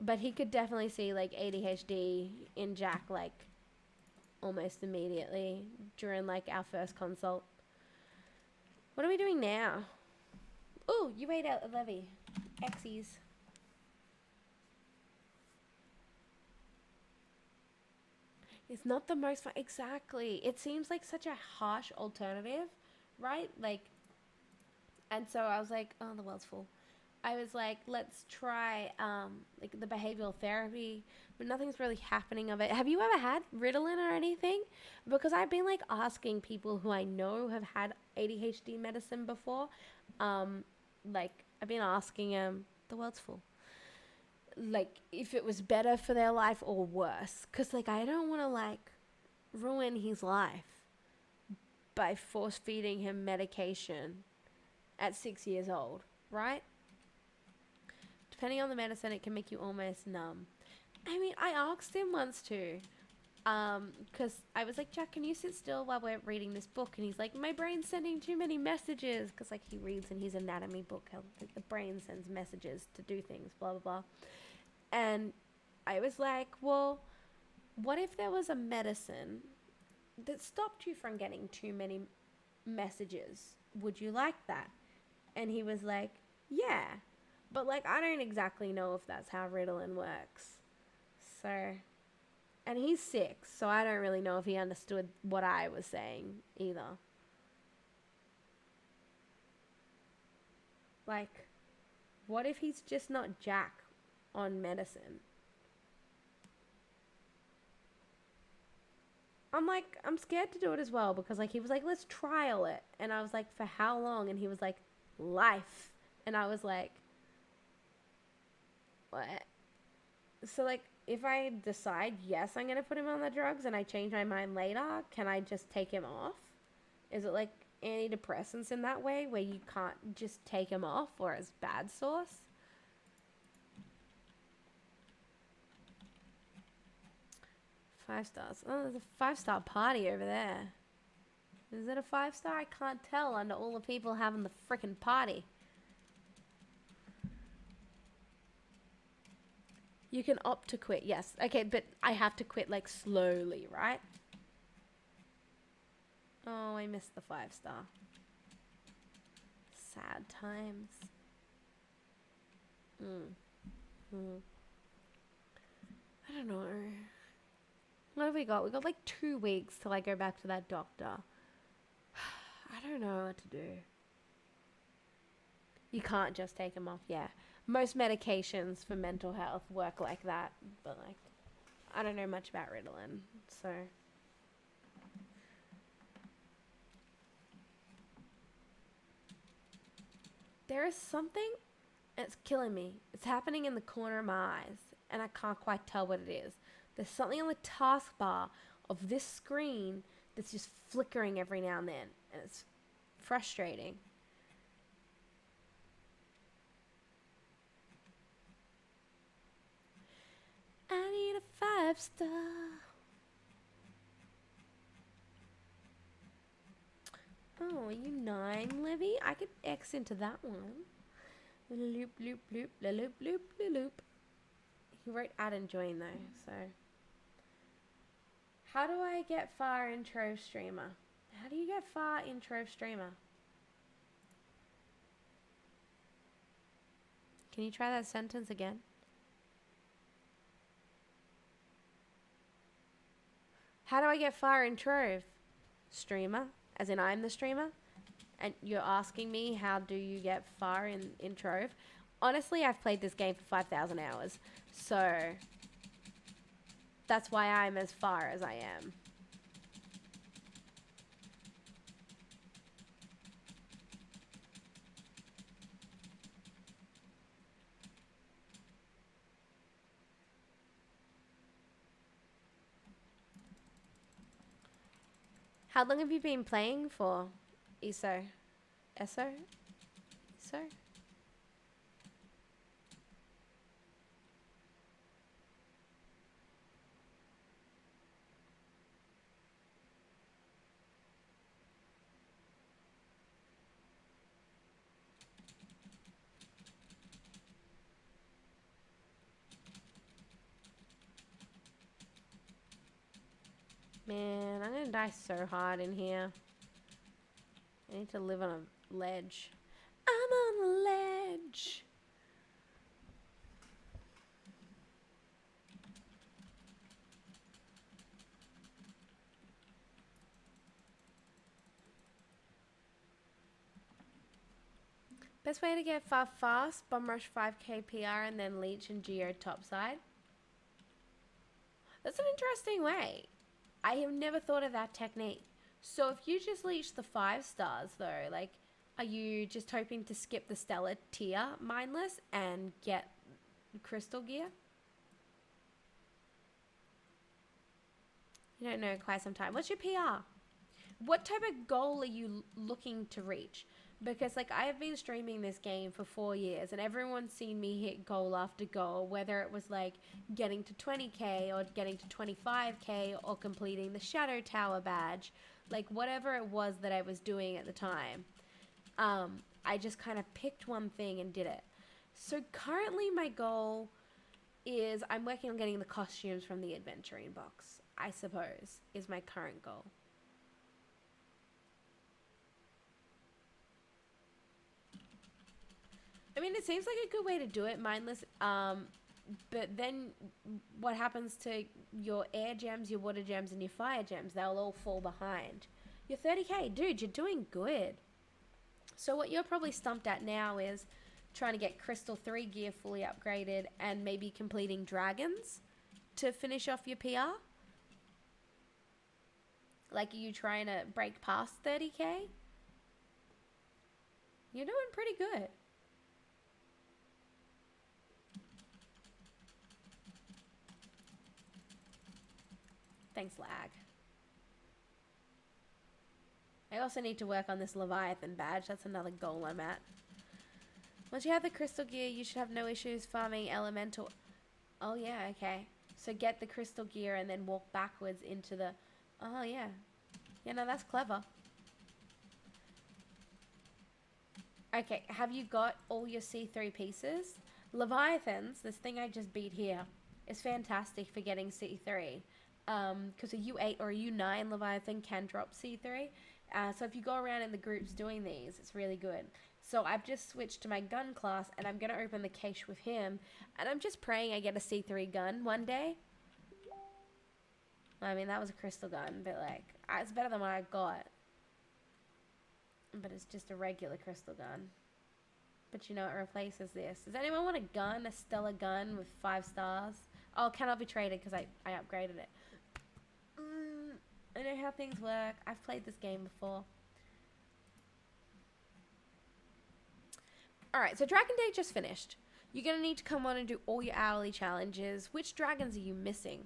But he could definitely see like ADHD in Jack like almost immediately during like our first consult. What are we doing now? Oh, you ate out a levy. Xy's. It's not the most fun. Exactly. It seems like such a harsh alternative, right? Like, and so I was like, oh, the world's full. I was like, let's try like the behavioral therapy, but nothing's really happening of it. Have you ever had Ritalin or anything? Because I've been like asking people who I know have had ADHD medicine before. Like I've been asking them, the world's full. Like if it was better for their life or worse, because like I don't want to like ruin his life by force feeding him medication at 6 years old, right? Depending on the medicine, it can make you almost numb. I mean, I asked him once too, because I was like, Jack, can you sit still while we're reading this book? And he's like, my brain's sending too many messages, because like he reads in his anatomy book how like, the brain sends messages to do things, blah blah blah. And I was like, well, what if there was a medicine that stopped you from getting too many messages? Would you like that? And he was like, yeah. But, like, I don't exactly know if that's how Ritalin works. So, and he's 6, so I don't really know if he understood what I was saying either. Like, what if he's just not Jack on medicine? I'm scared to do it as well because, like, he was like, let's trial it. And I was like, for how long? And he was like, life. And I was like, what? So, like, if I decide, yes, I'm going to put him on the drugs and I change my mind later, can I just take him off? Is it like antidepressants in that way where you can't just take him off or as bad sauce? Five stars. Oh, there's a 5-star party over there. Is it a 5-star? I can't tell under all the people having the frickin' party. You can opt to quit, yes. Okay, but I have to quit, like, slowly, right? Oh, I missed the 5-star. Sad times. I don't know. What have we got? We got, like, 2 weeks till I go back to that doctor. I don't know what to do. You can't just take them off, yeah. Most medications for mental health work like that, but like, I don't know much about Ritalin, so. There is something that's killing me. It's happening in the corner of my eyes, and I can't quite tell what it is. There's something on the taskbar of this screen that's just flickering every now and then, and it's frustrating. I need a 5-star. Oh, are you 9, Livy? I could X into that one. Loop, loop, loop, la loop, loop, la loop. He wrote add and join though, so. How do I get far in Trove Streamer? How do you get far in Trove Streamer? Can you try that sentence again? How do I get fire in Trove? Streamer, as in I'm the streamer. And you're asking me how do you get far in Trove? Honestly, I've played this game for 5,000 hours. So that's why I'm as far as I am. How long have you been playing for, ESO? ESO? ESO? Man, I'm gonna die so hard in here. I need to live on a ledge. I'm on the ledge. Best way to get far fast, bomb rush 5k PR and then leech and geo topside. That's an interesting way. I have never thought of that technique. So if you just leech the 5 stars though, like, are you just hoping to skip the stellar tier mindless and get crystal gear? You don't know quite some time. What's your PR? What type of goal are you looking to reach? Because like I have been streaming this game for 4 years and everyone's seen me hit goal after goal, whether it was like getting to 20k or getting to 25k or completing the Shadow Tower badge, like whatever it was that I was doing at the time. I just kind of picked one thing and did it. So currently my goal is I'm working on getting the costumes from the adventuring box, I suppose, is my current goal. I mean, it seems like a good way to do it, mindless. But then what happens to your air gems, your water gems, and your fire gems? They'll all fall behind. You're 30k. Dude, you're doing good. So what you're probably stumped at now is trying to get Crystal 3 gear fully upgraded and maybe completing dragons to finish off your PR. Like, are you trying to break past 30k? You're doing pretty good. Thanks, lag. I also need to work on this Leviathan badge. That's another goal I'm at. Once you have the crystal gear, you should have no issues farming elemental. Oh, yeah, okay. So get the crystal gear and then walk backwards into the... Oh, yeah. Yeah, no, that's clever. Okay, have you got all your C3 pieces? Leviathans, this thing I just beat here, is fantastic for getting C3. Because a U8 or a U9 Leviathan can drop C3. So if you go around in the groups doing these, it's really good. So I've just switched to my gun class and I'm going to open the cache with him. And I'm just praying I get a C3 gun one day. I mean, that was a crystal gun, but like, it's better than what I got. But it's just a regular crystal gun. But you know, it replaces this. Does anyone want a gun, a stellar gun with 5 stars? Oh, cannot be traded because I upgraded it. I know how things work. I've played this game before. Alright, so Dragon Day just finished. You're going to need to come on and do all your hourly challenges. Which dragons are you missing?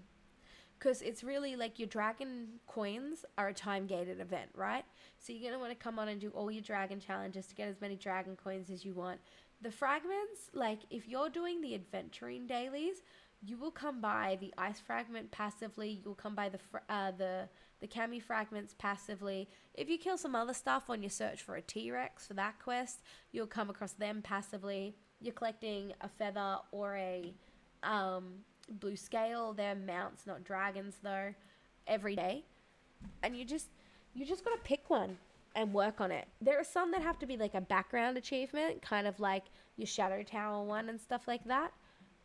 Because it's really like your dragon coins are a time-gated event, right? So you're going to want to come on and do all your dragon challenges to get as many dragon coins as you want. The fragments, like if you're doing the adventuring dailies, you will come by the ice fragment passively. You'll come by the cami fragments passively. If you kill some other stuff on your search for a T-Rex for that quest, you'll come across them passively. You're collecting a feather or a blue scale. They're mounts, not dragons though, every day. And you just got to pick one and work on it. There are some that have to be like a background achievement, kind of like your Shadow Tower one and stuff like that.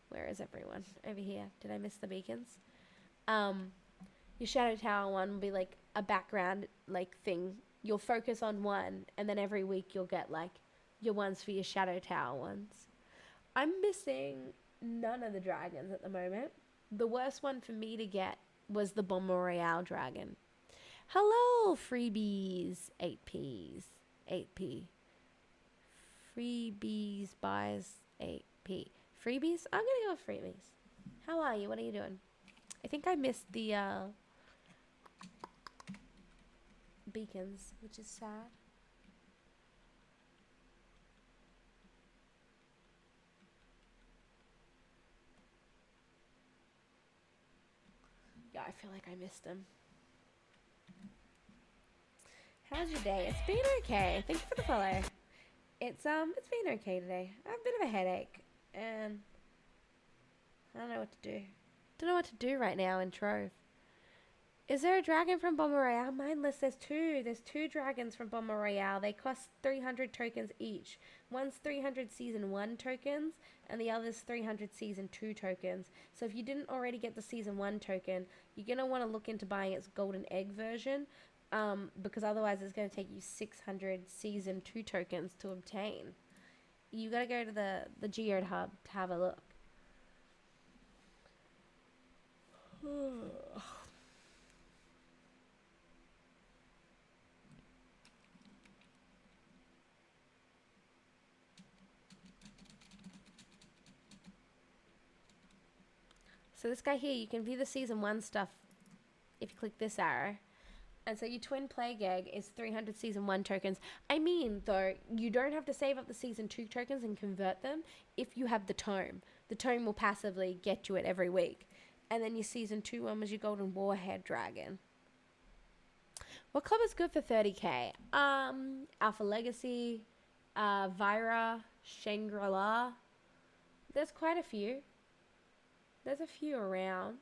Where is everyone? Over here. Did I miss the beacons? Your Shadow Tower one will be like a background like thing. You'll focus on one, and then every week you'll get like your ones for your Shadow Tower ones. I'm missing none of the dragons at the moment. The worst one for me to get was the Bomber Royale dragon. Hello, freebies. 8Ps. 8P. Freebies buys 8P. Freebies? I'm going to go with freebies. How are you? What are you doing? I think I missed the beacons, which is sad. Yeah, I feel like I missed them. How's your day? It's been okay. Thank you for the follow. It's been okay today. I have a bit of a headache, and I don't know what to do. Don't know what to do right now in Trove. Is there a dragon from Bomber Royale? Mindless, there's two. There's two dragons from Bomber Royale. They cost 300 tokens each. One's 300 Season 1 tokens, and the other's 300 Season 2 tokens. So if you didn't already get the Season 1 token, you're going to want to look into buying its Golden Egg version, because otherwise it's going to take you 600 Season 2 tokens to obtain. You got to go to the Geode Hub to have a look. So this guy here, you can view the Season 1 stuff if you click this arrow. And so your twin plague egg is 300 Season 1 tokens. I mean, though, you don't have to save up the Season 2 tokens and convert them if you have the tome. The tome will passively get you it every week. And then your Season 2 one was your Golden Warhead Dragon. What club is good for 30k? Alpha Legacy, Vira, Shangri-La. There's quite a few. There's a few around.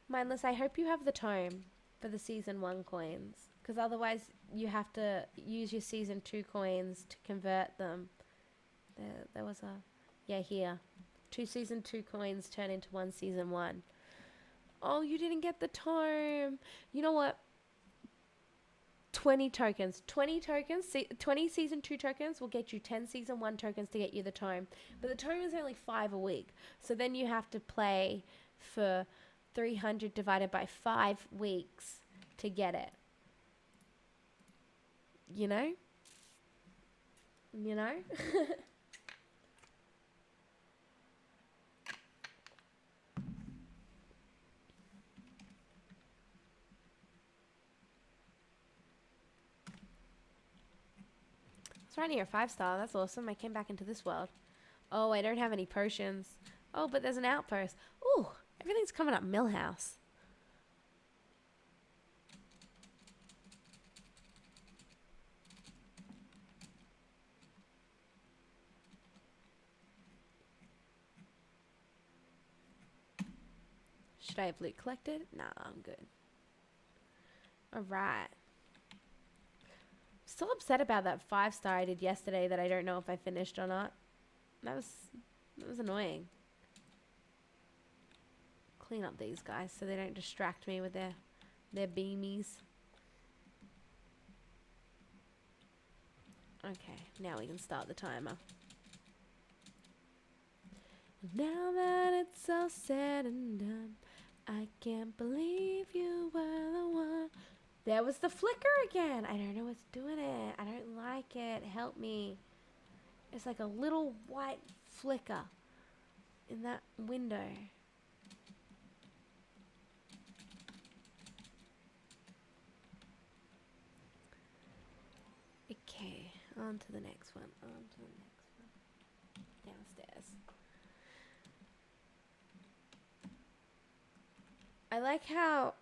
Mindless, I hope you have the tome for the Season 1 coins. Because otherwise you have to use your Season 2 coins to convert them. There was a... Yeah, here. 2 Season 2 coins turn into 1 Season 1. Oh, you didn't get the tome. You know what? 20 tokens. 20 tokens. 20 Season 2 tokens will get you 10 Season 1 tokens to get you the tome. But the tome is only 5 a week. So then you have to play for 300 divided by 5 weeks to get it. You know? You know? It's right near a 5-star. That's awesome. I came back into this world. Oh, I don't have any potions. Oh, but there's an outpost. Ooh, everything's coming up Millhouse. Should I have loot collected? Nah, I'm good. Alright. Still upset about that 5-star I did yesterday that I don't know if I finished or not. That was annoying. Clean up these guys so they don't distract me with their beamies. Okay, now we can start the timer. Now that it's all said and done, I can't believe you were the one. There was the flicker again. I don't know what's doing it. I don't like it. Help me. It's like a little white flicker in that window. Okay, on to the next one. On to the next one. Downstairs. I like how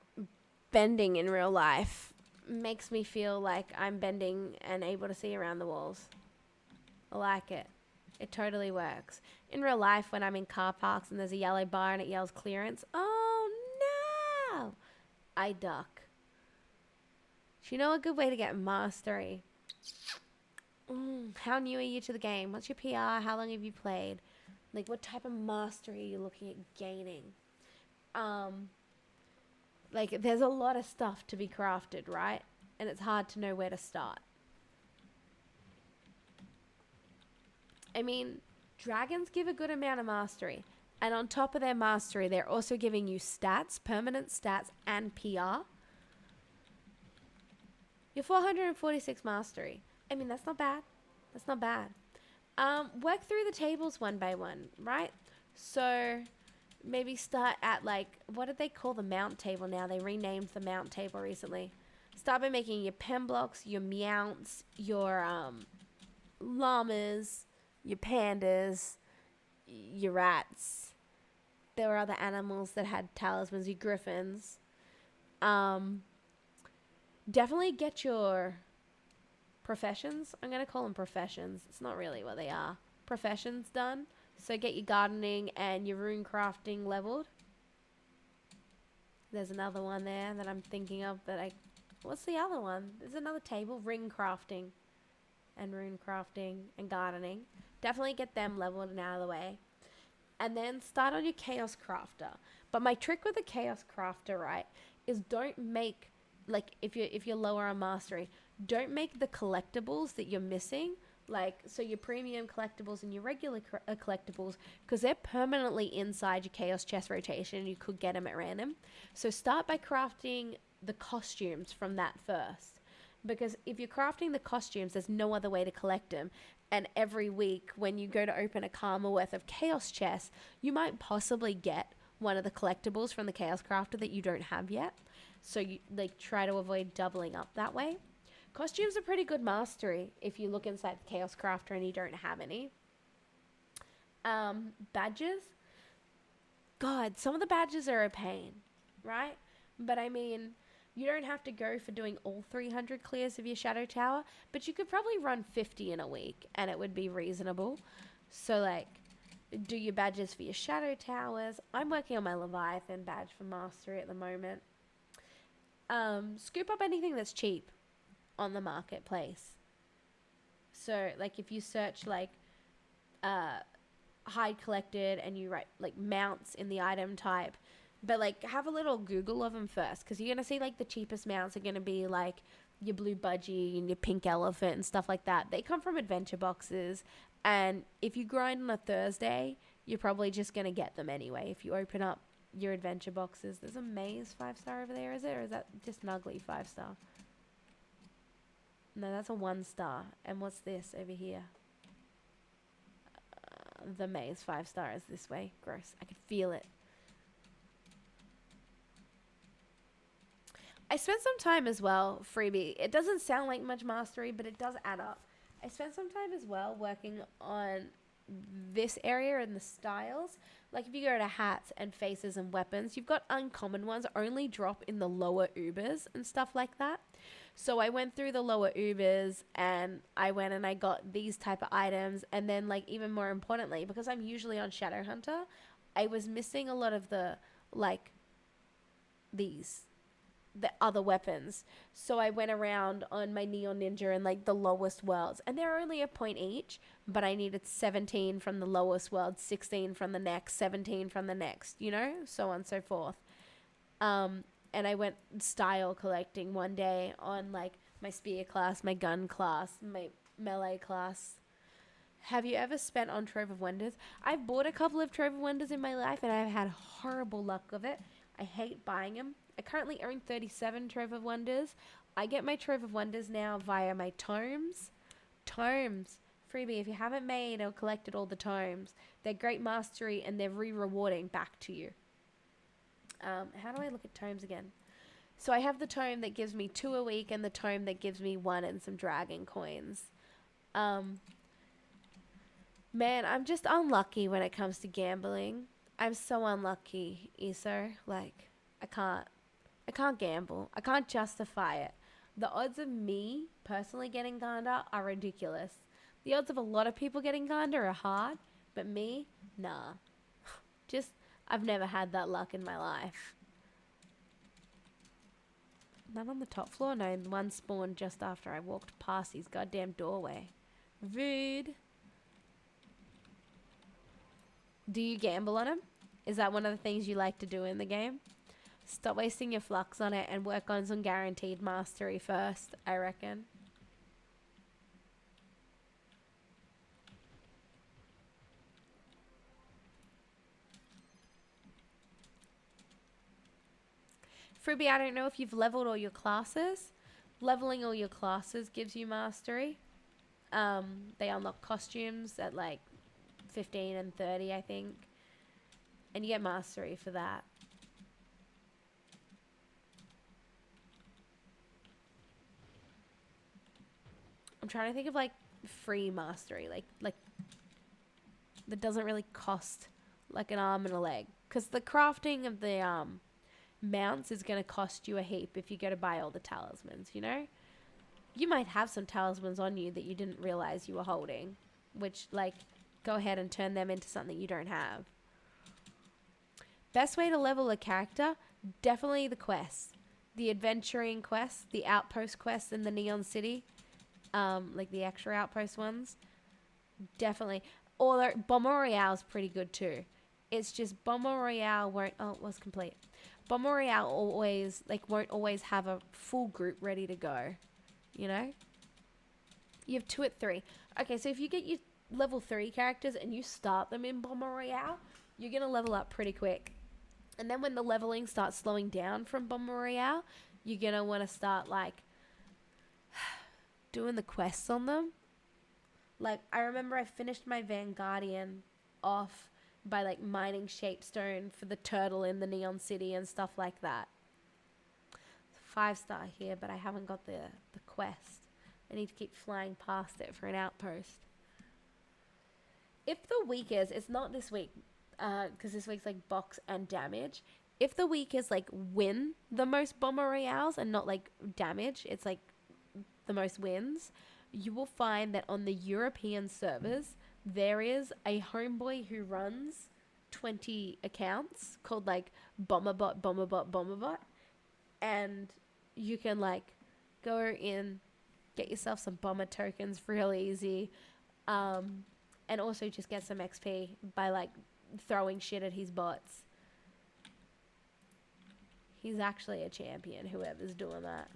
bending in real life makes me feel like I'm bending and able to see around the walls. I like it. It totally works. In real life, when I'm in car parks and there's a yellow bar and it yells clearance, oh no! I duck. Do you know a good way to get mastery? How new are you to the game? What's your PR? How long have you played? Like, what type of mastery are you looking at gaining? Like, there's a lot of stuff to be crafted, right? And it's hard to know where to start. I mean, dragons give a good amount of mastery. And on top of their mastery, they're also giving you stats, permanent stats, and PR. You're 446 mastery. I mean, that's not bad. That's not bad. Work through the tables one by one, right? So maybe start at, like, what did they call the mount table now? They renamed the mount table recently. Start by making your pen blocks, your meounts, your llamas, your pandas, your rats. There were other animals that had talismans, your griffins. Definitely get your professions. I'm going to call them professions. It's not really what they are. Professions done. So get your gardening and your rune crafting leveled. There's another one there that I'm thinking of that I... What's the other one? There's another table. Ring crafting and rune crafting and gardening. Definitely get them leveled and out of the way. And then start on your chaos crafter. But my trick with the chaos crafter, right, is don't make... Like, if you're lower on mastery, don't make the collectibles that you're missing, like, so your premium collectibles and your regular collectibles, because they're permanently inside your chaos chest rotation and you could get them at random. So start by crafting the costumes from that first, because if you're crafting the costumes, there's no other way to collect them. And every week when you go to open a karma worth of chaos chests, you might possibly get one of the collectibles from the chaos crafter that you don't have yet. So you, like, try to avoid doubling up that way. Costumes are pretty good mastery if you look inside the chaos crafter and you don't have any. Badges. God, some of the badges are a pain, right? But I mean, you don't have to go for doing all 300 clears of your shadow tower, but you could probably run 50 in a week and it would be reasonable. So, like, do your badges for your shadow towers. I'm working on my Leviathan badge for mastery at the moment. Scoop up anything that's cheap on the marketplace. So, like, if you search, like, hide collected and you write, like, mounts in the item type, but, like, have a little Google of them first, because you're going to see, like, the cheapest mounts are going to be, like, your blue budgie and your pink elephant and stuff like that. They come from adventure boxes, and if you grind on a Thursday, you're probably just going to get them anyway if you open up your adventure boxes. There's a maze 5-star over there, is it? Or is that just an ugly 5-star? No, that's a 1-star. And what's this over here? The maze 5-star is this way. Gross. I could feel it. I spent some time as well, freebie. It doesn't sound like much mastery, but it does add up. I spent some time as well working on this area and the styles. Like, if you go to hats and faces and weapons, you've got uncommon ones only drop in the lower ubers and stuff like that. So I went through the lower ubers and I went and I got these type of items. And then, like, even more importantly, because I'm usually on Shadowhunter, I was missing a lot of the, like, the other weapons. So I went around on my Neon Ninja and, like, the lowest worlds, and they're only a point each, but I needed 17 from the lowest world, 16 from the next, 17 from the next, you know, so on and so forth. And I went style collecting one day on, like, my spear class, my gun class, my melee class. Have you ever spent on Trove of Wonders? I've bought a couple of Trove of Wonders in my life and I've had horrible luck of it. I hate buying them. I currently own 37 Trove of Wonders. I get my Trove of Wonders now via my tomes. Tomes. Freebie, if you haven't made or collected all the tomes, they're great mastery and they're re-rewarding back to you. How do I look at tomes again? So I have the tome that gives me 2 a week and the tome that gives me 1 and some dragon coins. Man, I'm just unlucky when it comes to gambling. I'm so unlucky, Iso. Like, I can't gamble. I can't justify it. The odds of me personally getting Gander are ridiculous. The odds of a lot of people getting Gander are hard, but me, nah. I've never had that luck in my life. None on the top floor? No, one spawned just after I walked past his goddamn doorway. Rude. Do you gamble on them? Is that one of the things you like to do in the game? Stop wasting your flux on it and work on some guaranteed mastery first, I reckon. Fruby, I don't know if you've leveled all your classes. Leveling all your classes gives you mastery. They unlock costumes at like 15 and 30, I think. And you get mastery for that. I'm trying to think of like free mastery, like that doesn't really cost like an arm and a leg. Because the crafting of the mounts is going to cost you a heap if you go to buy all the talismans, you know? You might have some talismans on you that you didn't realize you were holding, which, like, go ahead and turn them into something you don't have. Best way to level a character, definitely the quests. The adventuring quests, the outpost quests in the Neon City, like the extra outpost ones. Definitely. Although Bomber Royale's pretty good too. It's just Bomber Royale won't... Oh, it was complete. Bomber Royale won't always have a full group ready to go. You know? You have 2 at 3. Okay, so if you get your level 3 characters and you start them in Bomber Royale, you're going to level up pretty quick. And then when the leveling starts slowing down from Bomber Royale, you're going to want to start, like, doing the quests on them. Like, I remember I finished my Vanguardian off by, like, mining Shapestone for the turtle in the Neon City and stuff like that. 5-star here, but I haven't got the quest. I need to keep flying past it for an outpost. If the week is, it's not this week, because this week's like box and damage. If the week is like win the most Bomber Royales and not like damage, it's like the most wins, you will find that on the European servers, there is a homeboy who runs 20 accounts called like Bomberbot. And you can like go in, get yourself some bomber tokens real easy, and also just get some XP by like throwing shit at his bots. He's actually a champion, whoever's doing that.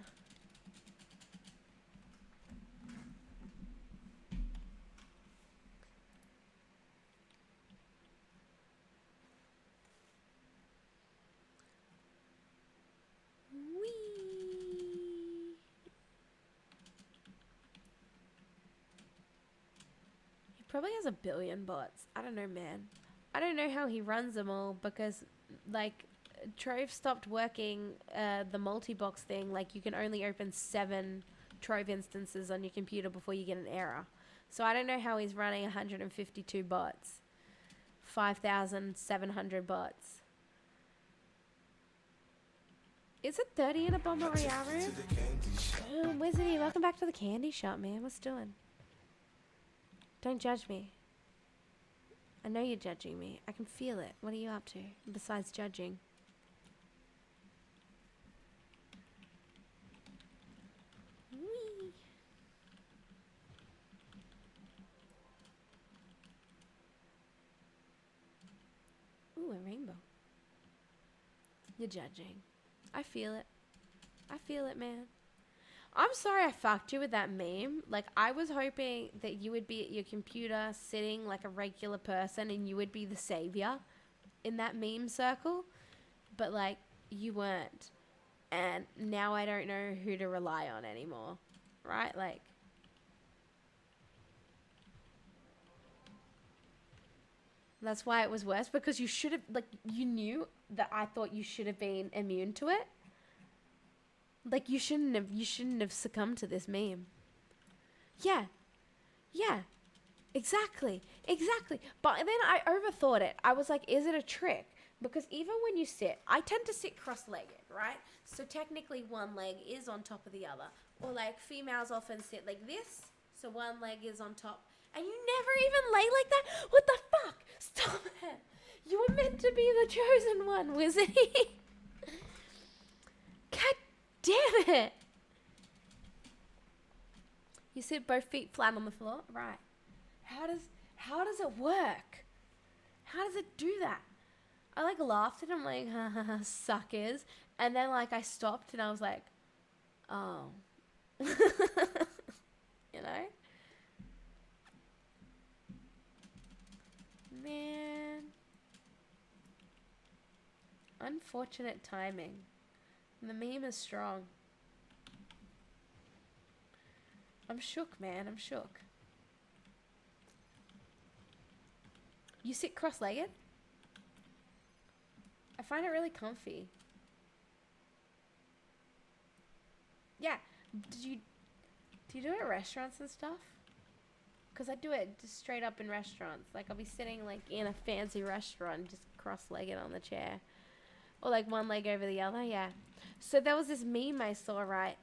Probably has 1 billion bots. I don't know, man. I don't know how he runs them all because, like, Trove stopped working the multi-box thing. Like, you can only open 7 Trove instances on your computer before you get an error. So I don't know how he's running 152 bots. 5,700 bots. Is it 30 in a Bomber Royale room? Wizzy, welcome back to the candy shop, man. What's doing? Don't judge me. I know you're judging me. I can feel it. What are you up to besides judging? Whee. Ooh, a rainbow. You're judging. I feel it. I feel it, man. I'm sorry I fucked you with that meme. Like, I was hoping that you would be at your computer sitting like a regular person and you would be the savior in that meme circle. But, like, you weren't. And now I don't know who to rely on anymore. Right? Like... That's why it was worse. Because you should have... Like, you knew that I thought you should have been immune to it. Like, you shouldn't have succumbed to this meme. Yeah. Exactly. But then I overthought it. I was like, is it a trick? Because even when you sit, I tend to sit cross-legged, right? So technically one leg is on top of the other. Or like females often sit like this. So one leg is on top. And you never even lay like that? What the fuck? Stop it. You were meant to be the chosen one, Wizzy. God damn it! You sit both feet flat on the floor? Right. How does it work? How does it do that? I like laughed at him like, ha ha ha, suckers. And then like I stopped and I was like, oh. You know? Man. Unfortunate timing. The meme is strong. I'm shook, man. I'm shook. You sit cross-legged? I find it really comfy. Yeah. Do you do it at restaurants and stuff? Because I do it just straight up in restaurants. Like, I'll be sitting, like, in a fancy restaurant just cross-legged on the chair. Or, like, one leg over the other, yeah. So there was this meme I saw, right?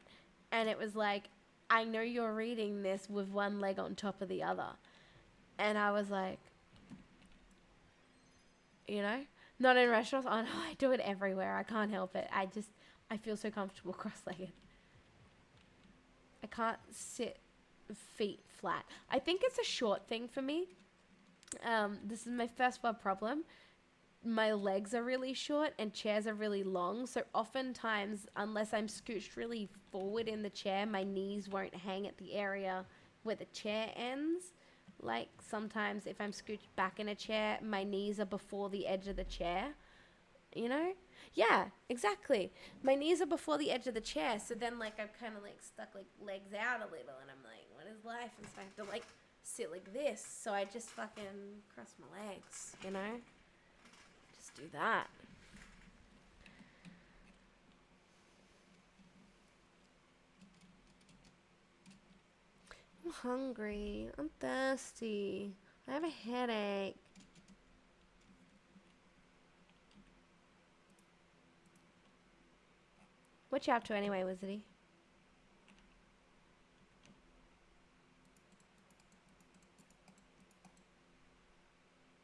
And it was like, I know you're reading this with one leg on top of the other. And I was like, you know? Not in restaurants. Oh, no, I do it everywhere. I can't help it. I feel so comfortable cross-legged. I can't sit feet flat. I think it's a short thing for me. This is my first world problem. My legs are really short and chairs are really long. So oftentimes, unless I'm scooched really forward in the chair, my knees won't hang at the area where the chair ends. Like sometimes if I'm scooched back in a chair, my knees are before the edge of the chair. You know? Yeah, exactly. My knees are before the edge of the chair. So then like I'm kind of like stuck like legs out a little and I'm like, what is life? And so I have to like sit like this. So I just fucking cross my legs, you know? Just do that. I'm hungry. I'm thirsty. I have a headache. What you up to anyway, Wizardy?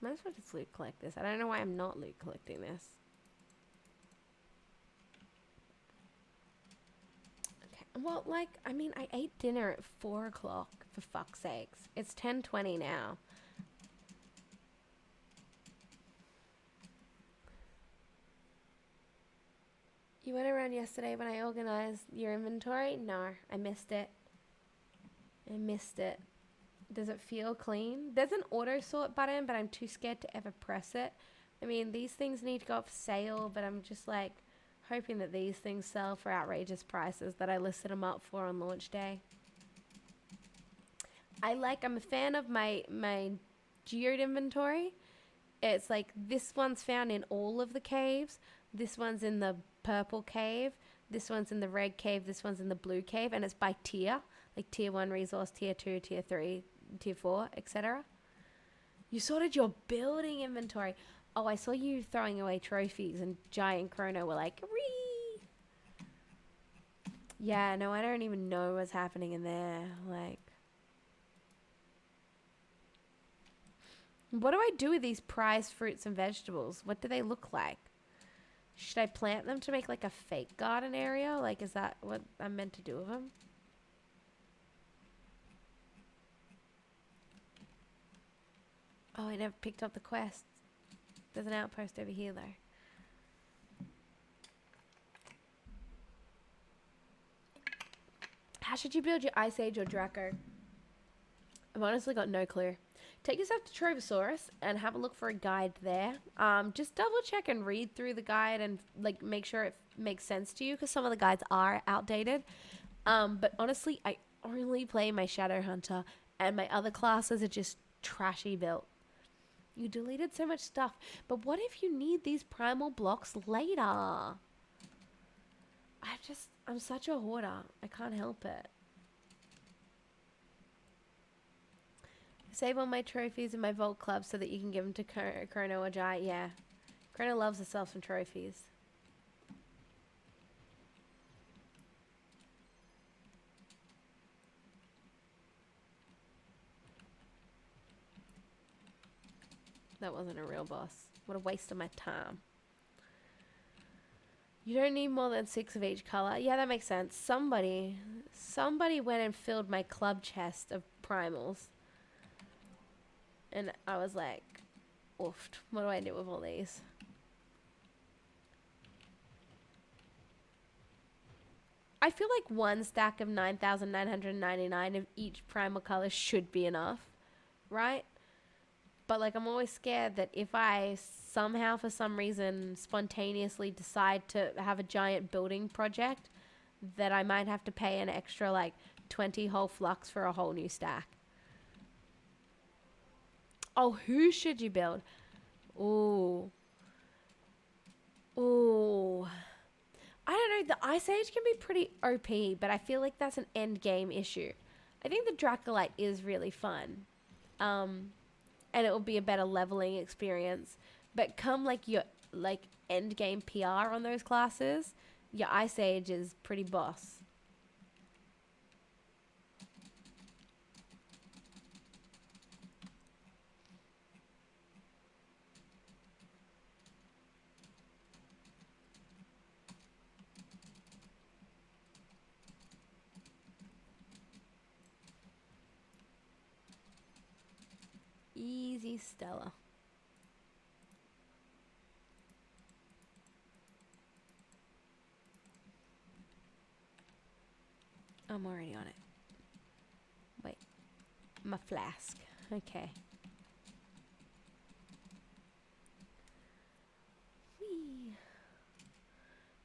Might as well just loot collect this. I don't know why I'm not loot collecting this. Okay. Well, like, I mean, I ate dinner at 4 o'clock, for fuck's sakes. It's 10:20 now. You went around yesterday when I organized your inventory? No, I missed it. I missed it. Does it feel clean? There's an auto sort button, but I'm too scared to ever press it. I mean, these things need to go up for sale, but I'm just like hoping that these things sell for outrageous prices that I listed them up for on launch day. I'm a fan of my geode inventory. It's like this one's found in all of the caves. This one's in the purple cave. This one's in the red cave. This one's in the blue cave. And it's by tier. Like tier 1 resource, tier 2, tier 3, tier 4, etc. You sorted your building inventory. Oh, I saw you throwing away trophies and Giant Chrono were like, wee. Yeah, no, I don't even know what's happening in there. Like, what do I do with these prized fruits and vegetables? What do they look like? Should I plant them to make like a fake garden area? Like, is that what I'm meant to do with them? Oh, I never picked up the quest. There's an outpost over here though. How should you build your Ice Age or Draco? I've honestly got no clue. Take yourself to Trovosaurus and have a look for a guide there. Just double check and read through the guide and like make sure it makes sense to you because some of the guides are outdated. But honestly, I only play my Shadow Hunter and my other classes are just trashy built. You deleted so much stuff, but what if you need these primal blocks later? I'm such a hoarder. I can't help it. Save all my trophies in my Vault Club so that you can give them to Chrono or Jai. Yeah. Chrono loves herself some trophies. That wasn't a real boss. What a waste of my time. You don't need more than 6 of each color. Yeah, that makes sense. Somebody went and filled my club chest of primals. And I was like, Oofed. What do I do with all these? I feel like one stack of 9,999 of each primal color should be enough, right? But like I'm always scared that if I somehow for some reason spontaneously decide to have a giant building project, that I might have to pay an extra like 20 whole flux for a whole new stack. Oh, who should you build? Ooh. Ooh. I don't know, the Ice Age can be pretty OP, but I feel like that's an end game issue. I think the Dracolite is really fun. And it will be a better leveling experience. But come like your like end game PR on those classes, your Ice Age is pretty boss. Easy Stella. I'm already on it. Wait. My flask. Okay. Whee.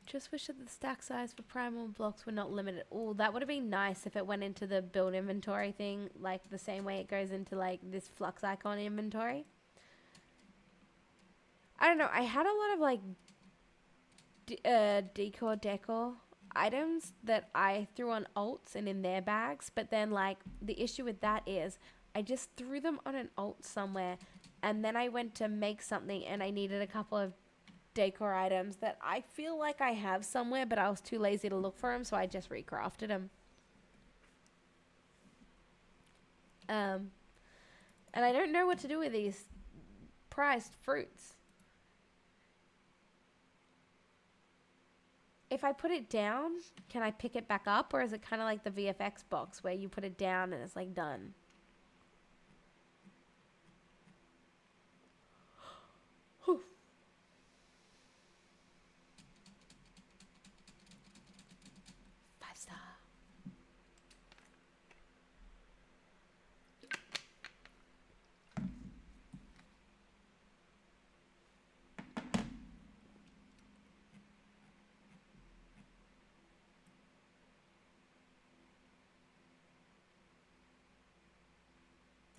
Just wish that the stack size for primal blocks were not limited. Oh, that would have been nice if it went into the build inventory thing, like the same way it goes into like this flux icon inventory. I don't know. I had a lot of like decor items that I threw on alts and in their bags, but then like the issue with that is I just threw them on an alt somewhere, and then I went to make something and I needed a couple of decor items that I feel like I have somewhere, but I was too lazy to look for them, so I just recrafted them. And I don't know what to do with these prized fruits. If I put it down, can I pick it back up, or is it kind of like the VFX box where you put it down and it's like done? Whew. 5-star.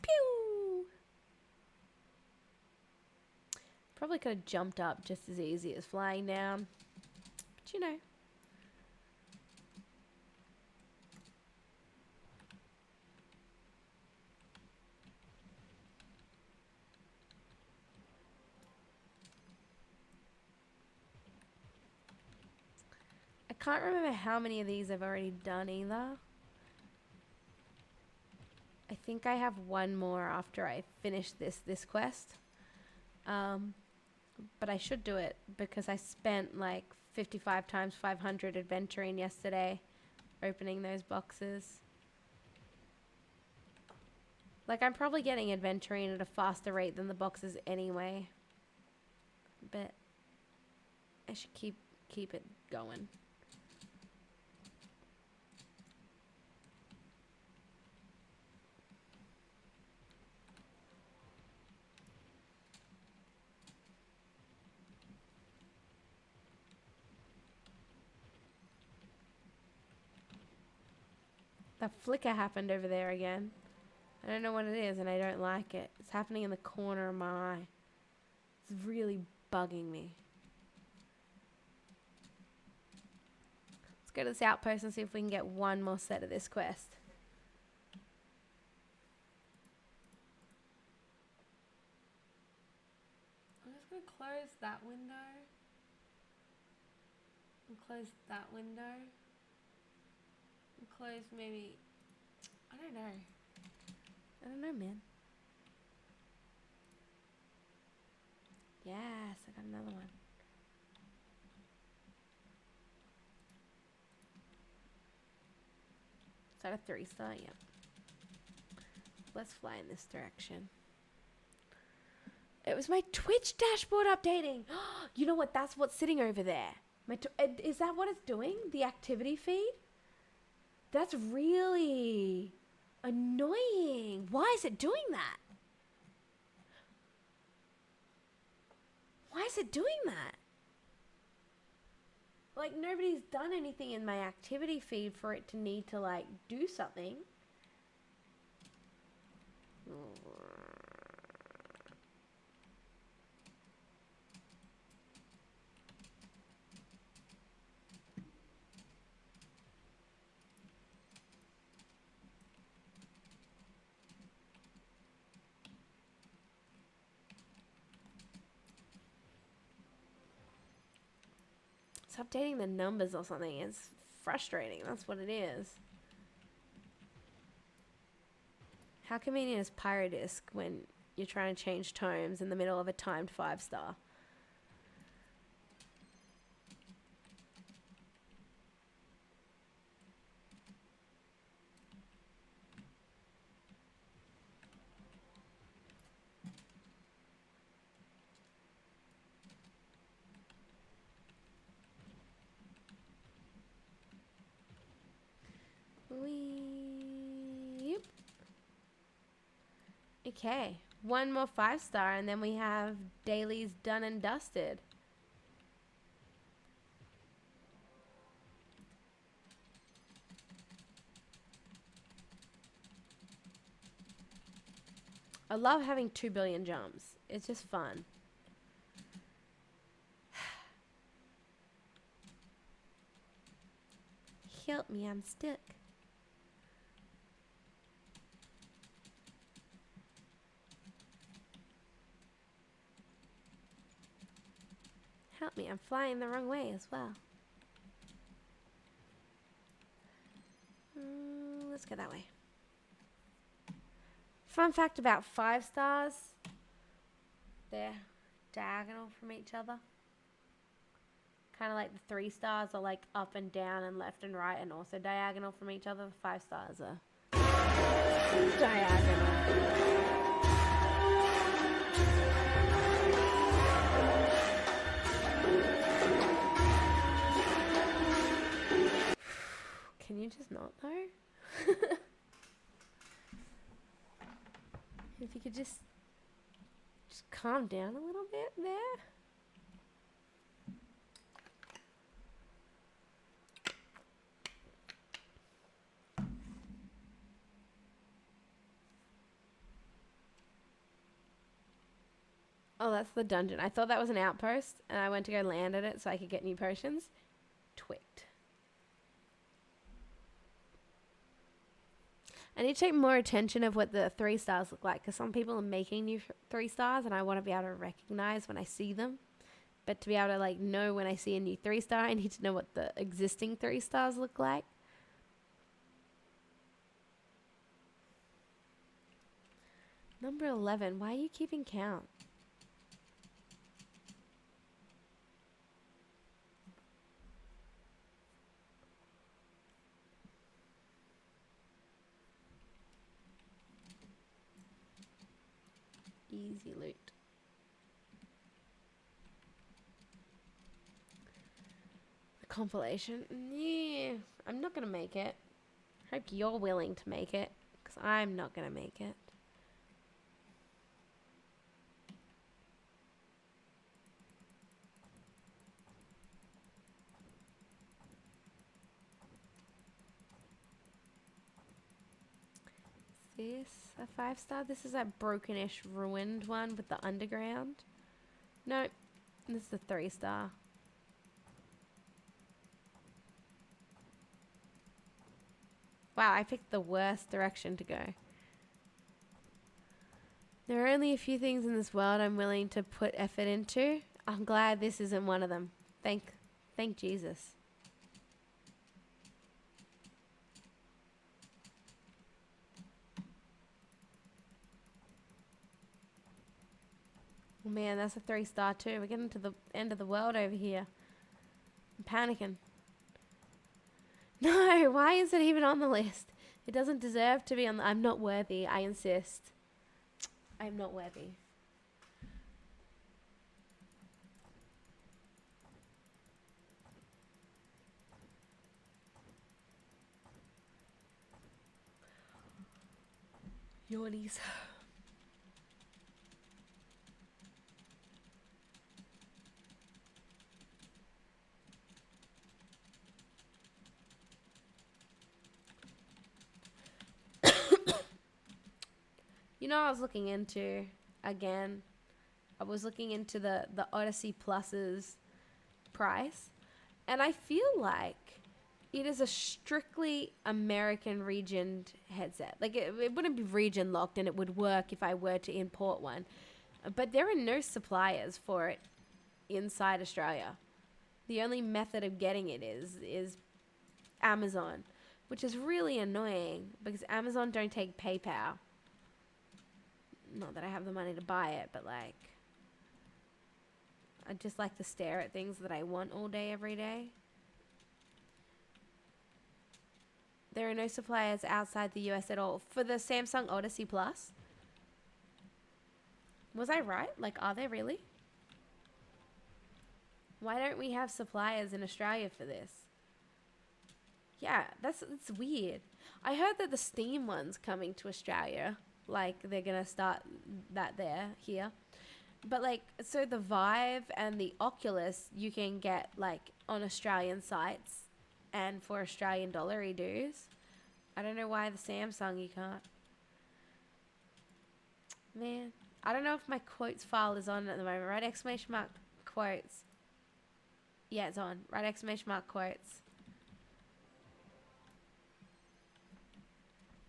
Pew! Probably could have jumped up just as easy as flying down. But you know. I can't remember how many of these I've already done either. I think I have one more after I finish this quest. But I should do it because I spent like 55 times 500 adventuring yesterday opening those boxes. Like I'm probably getting adventuring at a faster rate than the boxes anyway. But I should keep it going. That flicker happened over there again. I don't know what it is and I don't like it. It's happening in the corner of my eye. It's really bugging me. Let's go to this outpost and see if we can get one more set of this quest. I'm just going to close that window. And close that window. And close maybe... I don't know, man. Yes, I got another one. Is that a 3-star? Yep. Let's fly in this direction. It was my Twitch dashboard updating. You know what? That's what's sitting over there. Is that what it's doing? The activity feed? That's really annoying. Why is it doing that? Why is it doing that? Like, nobody's done anything in my activity feed for it to need to, like, do something. It's updating the numbers or something. It's frustrating. That's what it is. How convenient is Pyrodisc when you're trying to change tomes in the middle of a timed 5-star? Yep. Okay, one more 5-star and then we have dailies done and dusted. I love having 2 billion jumps. It's just fun. Help me, I'm stuck. Help me, I'm flying the wrong way as well. Let's go that way. Fun fact about 5-stars. They're diagonal from each other. Kind of like the 3-stars are like up and down and left and right and also diagonal from each other. The 5-stars are diagonal. Can you just not though? If you could just calm down a little bit there. Oh, that's the dungeon. I thought that was an outpost, and I went to go land at it so I could get new potions. Twicked. I need to take more attention of what the 3-stars look like, because some people are making new 3-stars, and I want to be able to recognize when I see them. But to be able to like know when I see a new 3-star, I need to know what the existing 3-stars look like. Number 11. Why are you keeping count? Easy loot. The compilation. Yeah, I'm not going to make it. Hope you're willing to make it, because I'm not going to make it. This a 5-star? This is that brokenish ruined one with the underground. Nope, this is a 3-star. Wow, I picked the worst direction to go. There are only a few things in this world I'm willing to put effort into. I'm glad this isn't one of them. Thank Jesus. Oh man, that's a 3-star too. We're getting to the end of the world over here. I'm panicking. No, why is it even on the list? It doesn't deserve to be on the... I'm not worthy, I insist. I'm not worthy. Yawnies. You know, I was looking into, again, I was looking into the Odyssey Plus's price, and I feel like it is a strictly American regioned headset. Like, it wouldn't be region locked, and it would work if I were to import one. But there are no suppliers for it inside Australia. The only method of getting it is Amazon, which is really annoying because Amazon don't take PayPal. Not that I have the money to buy it, but like, I just like to stare at things that I want all day, every day. There are no suppliers outside the US at all for the Samsung Odyssey Plus. Was I right? Like, are there really? Why don't we have suppliers in Australia for this? Yeah, it's weird. I heard that the Steam one's coming to Australia. Like, they're going to start that here. But, like, so the Vive and the Oculus, you can get, like, on Australian sites and for Australian dollary dues. I don't know why the Samsung you can't. Man, I don't know if my quotes file is on at the moment. Right, exclamation mark quotes. Yeah, it's on. Right, exclamation mark quotes.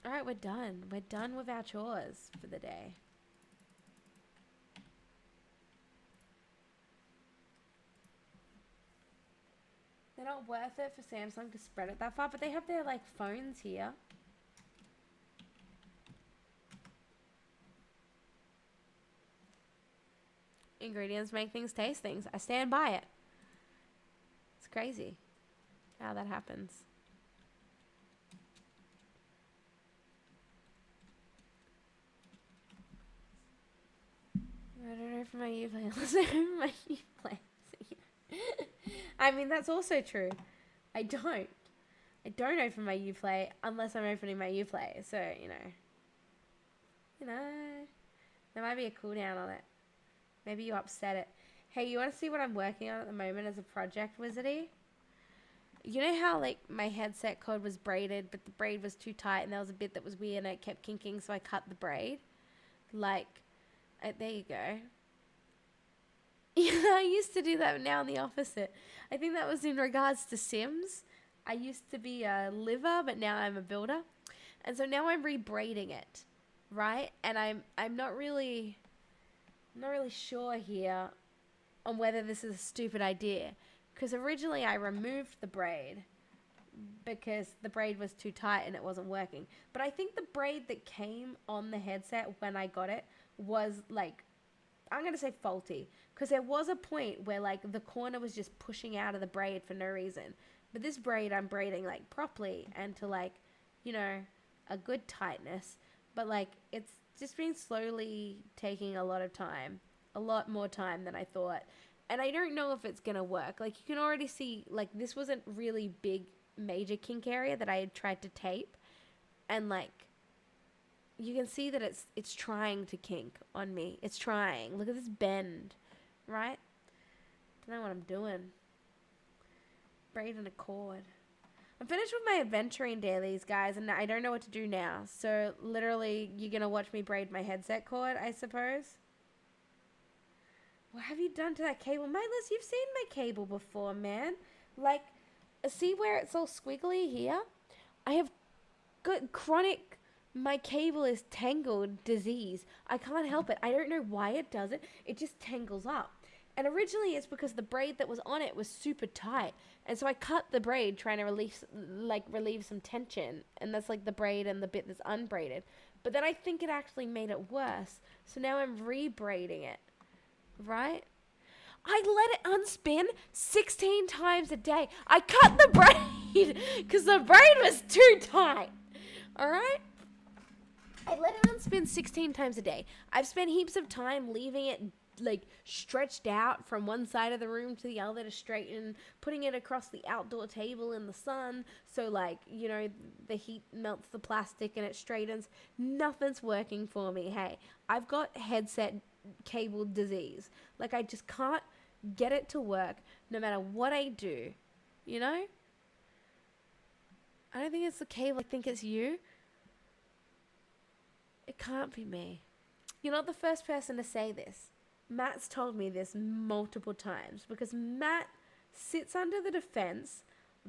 All right, we're done. We're done with our chores for the day. They're not worth it for Samsung to spread it that far, but they have their, like, phones here. Ingredients make things taste things. I stand by it. It's crazy how that happens. I don't know for my Uplay unless I open my Uplay. I mean, that's also true. I don't open my Uplay unless I'm opening my Uplay. So, you know, there might be a cooldown on it. Maybe you upset it. Hey, you want to see what I'm working on at the moment as a project, Wizardy? You know how, like, my headset cord was braided, but the braid was too tight and there was a bit that was weird and it kept kinking, so I cut the braid? Like, there you go. Yeah, I used to do that, now the opposite. I think that was in regards to Sims. I used to be a liver, but now I'm a builder. And so now I'm rebraiding it, right? And I'm not really sure here on whether this is a stupid idea. Because originally I removed the braid because the braid was too tight and it wasn't working. But I think the braid that came on the headset when I got it was, like, I'm going to say faulty. Because there was a point where, like, the corner was just pushing out of the braid for no reason. But this braid I'm braiding, like, properly and to, like, you know, a good tightness. But, like, it's just been slowly taking a lot of time. A lot more time than I thought. And I don't know if it's going to work. Like, you can already see, like, this wasn't really big, major kink area that I had tried to tape. And, like, you can see that it's trying to kink on me. It's trying. Look at this bend, right? Don't know what I'm doing. Braiding a cord. I'm finished with my adventuring dailies, guys, and I don't know what to do now. So, literally, you're going to watch me braid my headset cord, I suppose? What have you done to that cable? Mindless, you've seen my cable before, man. Like, see where it's all squiggly here? I have good chronic, my cable is tangled disease. I can't help it. I don't know why it does it. It just tangles up. And originally it's because the braid that was on it was super tight. And so I cut the braid trying to relieve some tension. And that's like the braid and the bit that's unbraided. But then I think it actually made it worse. So now I'm rebraiding it. Right? I let it unspin 16 times a day. I cut the braid because the braid was too tight. Alright? I let it unspin 16 times a day. I've spent heaps of time leaving it like stretched out from one side of the room to the other to straighten, putting it across the outdoor table in the sun so like, you know, the heat melts the plastic and it straightens. Nothing's working for me. Hey, I've got headset cable disease. Like, I just can't get it to work no matter what I do, you know? I don't think it's the cable, I think it's you. It can't be me. You're not the first person to say this. Matt's told me this multiple times because Matt sits under the defense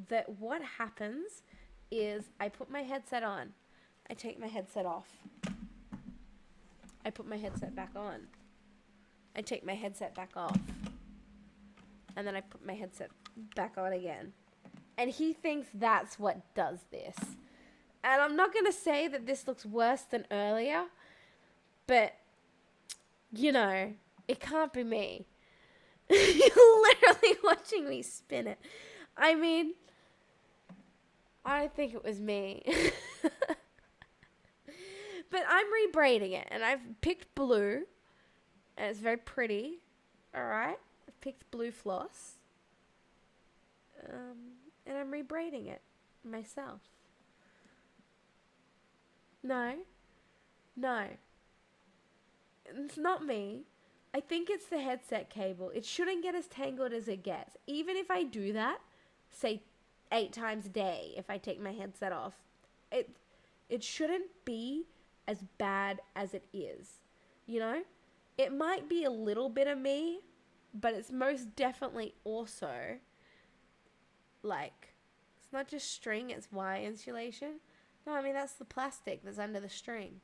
that what happens is I put my headset on, I take my headset off, I put my headset back on, I take my headset back off, and then I put my headset back on again. And he thinks that's what does this. And I'm not going to say that this looks worse than earlier, but, you know, it can't be me. You're literally watching me spin it. I mean, I don't think it was me. But I'm rebraiding it, and I've picked blue, and it's very pretty. All right? I've picked blue floss. And I'm rebraiding it myself. No. It's not me. I think it's the headset cable. It shouldn't get as tangled as it gets. Even if I do that, say 8 times a day, if I take my headset off, it shouldn't be as bad as it is. You know? It might be a little bit of me, but it's most definitely also, like, it's not just string, it's wire insulation. No, I mean, that's the plastic that's under the string.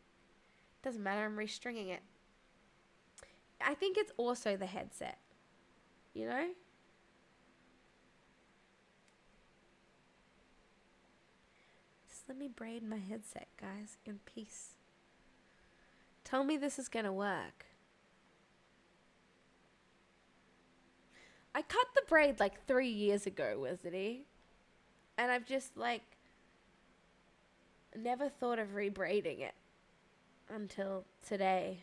Doesn't matter, I'm restringing it. I think it's also the headset, you know? Just let me braid my headset, guys, in peace. Tell me this is gonna work. I cut the braid like 3 years ago, Witty. And I've just, like, never thought of rebraiding it until today.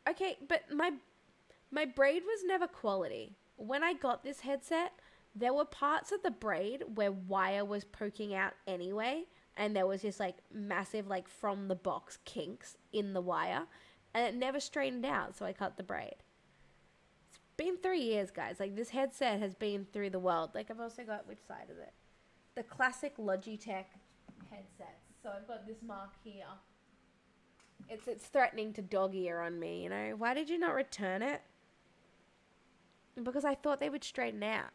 Okay, but my braid was never quality. When I got this headset, there were parts of the braid where wire was poking out anyway, and there was just, like, massive, like, from the box kinks in the wire, and it never straightened out, so I cut the braid. It's been 3 years, guys. Like, this headset has been through the world. Like, I've also got, which side is it? The classic Logitech headsets. So I've got this mark here. It's threatening to dog ear on me, you know. Why did you not return it? Because I thought they would straighten out.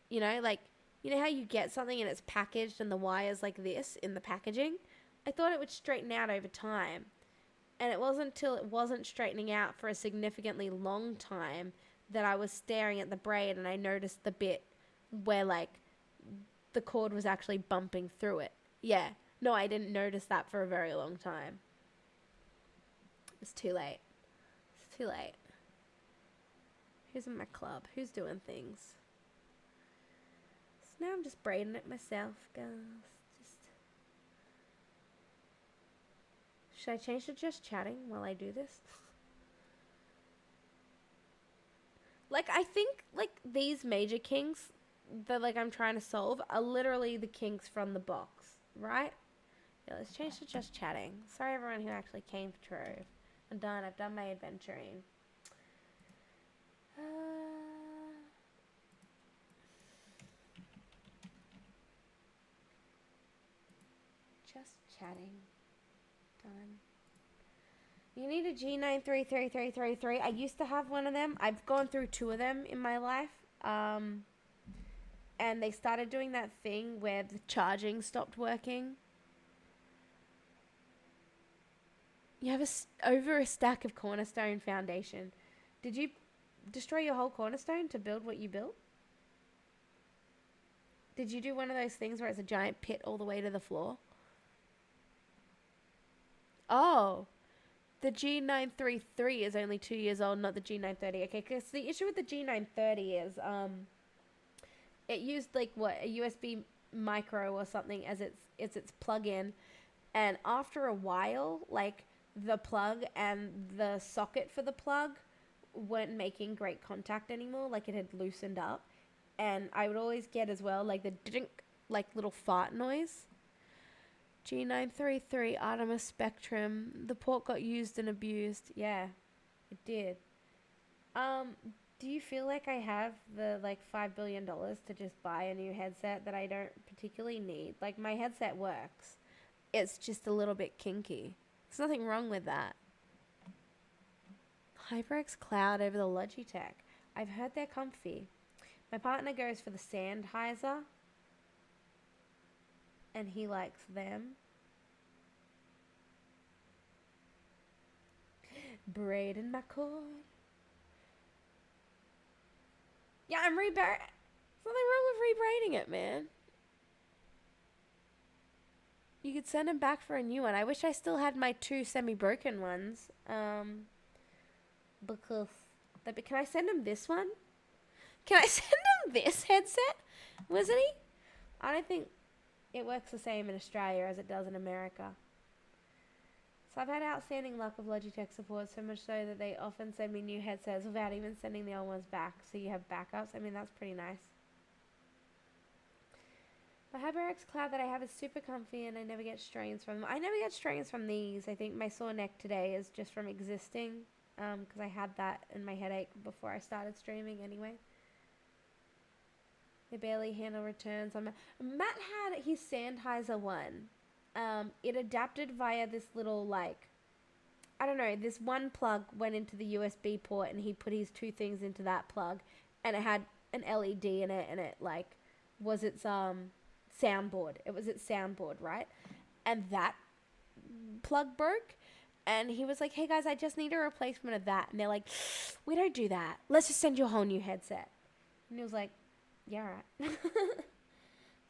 You know, like, you know how you get something and it's packaged and the wire's like this in the packaging? I thought it would straighten out over time. And it wasn't until it wasn't straightening out for a significantly long time that I was staring at the braid and I noticed the bit where, like, the cord was actually bumping through it. Yeah. No, I didn't notice that for a very long time. It's too late. It's too late. Who's in my club? Who's doing things? So now I'm just braiding it myself, guys. Should I change to just chatting while I do this? Like, I think, like, these major kinks that, like, I'm trying to solve are literally the kinks from the box, right? Yeah, let's change to just chatting. Sorry, everyone who actually came to Trove. I'm done. I've done my adventuring. Just chatting. Done. You need a G9333333. I used to have one of them. I've gone through 2 of them in my life. And they started doing that thing where the charging stopped working. You have over a stack of cornerstone foundation. Did you destroy your whole cornerstone to build what you built? Did you do one of those things where it's a giant pit all the way to the floor? Oh, the G933 is only 2 years old, not the G930. Okay, because the issue with the G930 is it used, like, what, a USB micro or something as its plug-in, and after a while, like, the plug and the socket for the plug weren't making great contact anymore. Like, it had loosened up. And I would always get as well, like, the dink, like, little fart noise. G933 Artemis Spectrum. The port got used and abused. Yeah, it did. Do you feel like I have the, like, $5 billion to just buy a new headset that I don't particularly need? Like, my headset works. It's just a little bit kinky. There's nothing wrong with that. HyperX Cloud over the Logitech. I've heard they're comfy. My partner goes for the Sennheiser, and he likes them. Braiding my cord. Yeah, I'm rebraiding. There's nothing wrong with rebraiding it, man. You could send them back for a new one. I wish I still had my 2 semi-broken ones. Because... Can I send him this one? Can I send him this headset? Wizardy? I don't think it works the same in Australia as it does in America. So I've had outstanding luck with Logitech support, so much so that they often send me new headsets without even sending the old ones back. So you have backups. I mean, that's pretty nice. The HyperX Cloud that I have is super comfy and I never get strains from them. I never get strains from these. I think my sore neck today is just from existing, because I had that in my headache before I started streaming anyway. They barely handle returns. Matt had his Sennheiser one. It adapted via this little, like, I don't know, this one plug went into the USB port and he put his 2 things into that plug and it had an LED in it and it, like, was its soundboard. It was its soundboard, right? And that plug broke and he was like, hey guys, I just need a replacement of that. And they're like, we don't do that. Let's just send you a whole new headset. And he was like, yeah, right.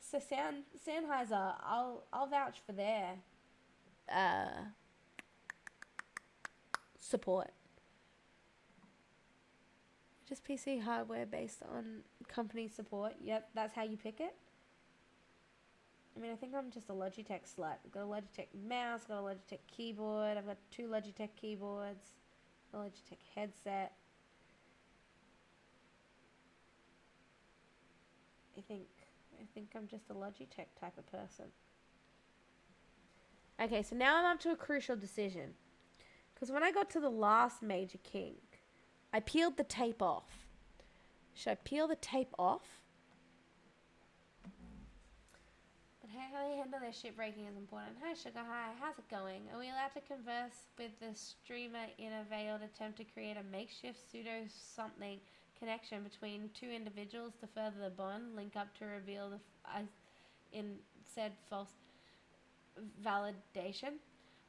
So Sennheiser, I'll vouch for their support. Just PC hardware based on company support. Yep, that's how you pick it. I mean, I think I'm just a Logitech slut. I've got a Logitech mouse, got a Logitech keyboard, I've got 2 Logitech keyboards, a Logitech headset. I think I'm just a Logitech type of person. Okay, so now I'm up to a crucial decision. Because when I got to the last major kink, I peeled the tape off. Should I peel the tape off? But how they handle their shit breaking is important. Hi, Sugar. Hi. How's it going? Are we allowed to converse with the streamer in a veiled attempt to create a makeshift pseudo-something connection between 2 individuals to further the bond, link up to reveal in said false validation?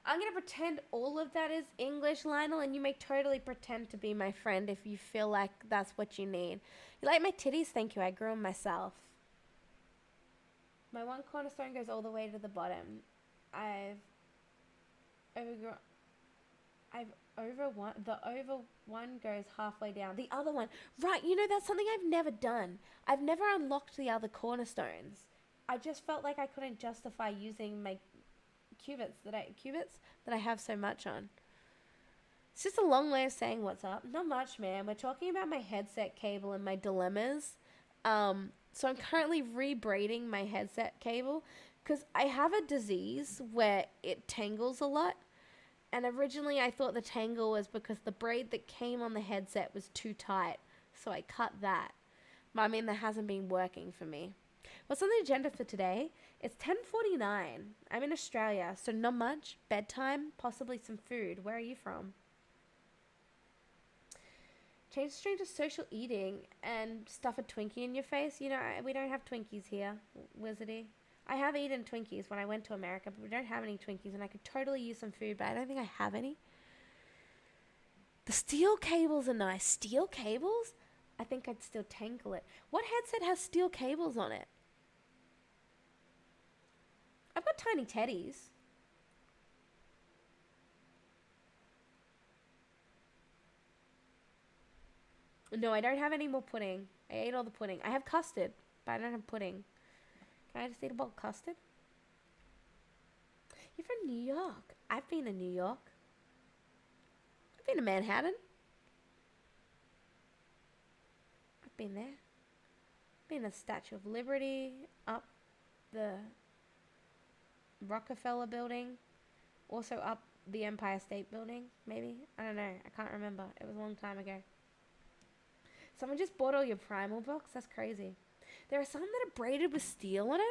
I'm going to pretend all of that is English, Lionel, and you may totally pretend to be my friend if you feel like that's what you need. You like my titties? Thank you. I grew them myself. My one cornerstone goes all the way to the bottom. The over one goes halfway down. The other one, right, you know, that's something I've never done. I've never unlocked the other cornerstones. I just felt like I couldn't justify using my qubits that I have so much on. It's just a long way of saying what's up. Not much, man. We're talking about my headset cable and my dilemmas. So I'm currently rebraiding my headset cable because I have a disease where it tangles a lot. And originally I thought the tangle was because the braid that came on the headset was too tight. So I cut that. But I mean, that hasn't been working for me. What's on the agenda for today? It's 10:49. I'm in Australia, so not much. Bedtime, possibly some food. Where are you from? Change the stream to social eating and stuff a Twinkie in your face. You know, we don't have Twinkies here, Wizardy. I have eaten Twinkies when I went to America, but we don't have any Twinkies, and I could totally use some food, but I don't think I have any. The steel cables are nice. Steel cables? I think I'd still tangle it. What headset has steel cables on it? I've got tiny teddies. No, I don't have any more pudding. I ate all the pudding. I have custard, but I don't have pudding. Can I just eat a bowl of custard? You're from New York. I've been in New York. been to Manhattan. I've been there. Been to the Statue of Liberty, up the Rockefeller building, also up the Empire State Building, maybe? I don't know. I can't remember. It was a long time ago. Someone just bought all your Primal books? That's crazy. There are some that are braided with steel on them.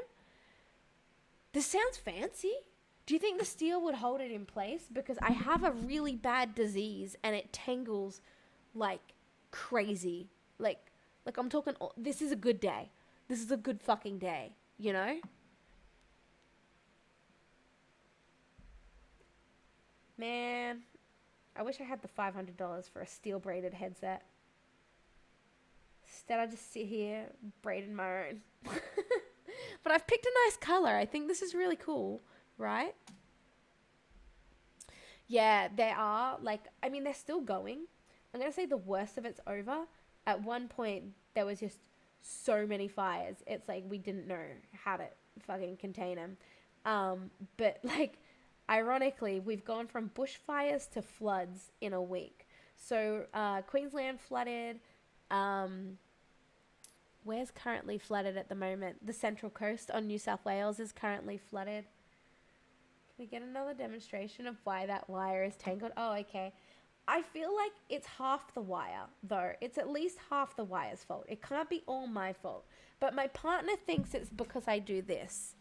This sounds fancy. Do you think the steel would hold it in place? Because I have a really bad disease and it tangles like crazy. Like I'm talking, this is a good day. This is a good fucking day, you know? Man, I wish I had the $500 for a steel braided headset. Instead, I just sit here braiding my own. But I've picked a nice color. I think this is really cool, right? Yeah, they are. Like, I mean, they're still going. I'm going to say the worst of it's over. At one point, there was just so many fires. It's like we didn't know how to fucking contain them. But, like, ironically, we've gone from bushfires to floods in a week. So, Queensland flooded. Where's currently flooded at the moment? The Central Coast on New South Wales is currently flooded. Can we get another demonstration of why that wire is tangled? Oh, okay. I feel like it's half the wire, though. It's at least half the wire's fault. It can't be all my fault. But my partner thinks it's because I do this.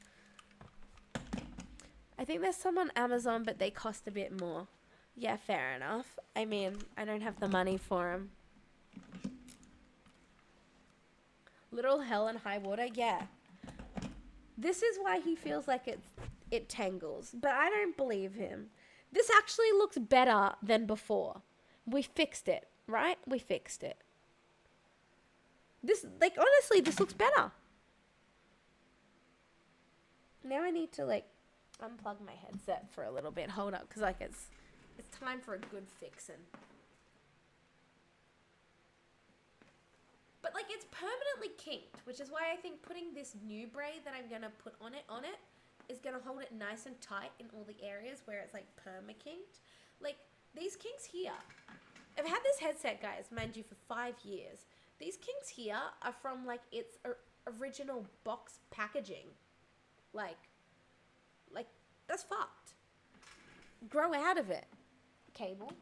I think there's some on Amazon, but they cost a bit more. Yeah, fair enough. I mean, I don't have the money for them. Literal hell and high water, yeah. This is why he feels like it tangles, but I don't believe him. This actually looks better than before. We fixed it, right? We fixed it. This, like, honestly, this looks better. Now I need to, like, unplug my headset for a little bit. Hold up, because, like, it's time for a good fixin'. But, like, it's permanently kinked, which is why I think putting this new braid that I'm going to put on it is going to hold it nice and tight in all the areas where it's, like, perma-kinked. Like, these kinks here. I've had this headset, guys, mind you, for 5 years. These kinks here are from, like, its original box packaging. Like, that's fucked. Grow out of it. Cable.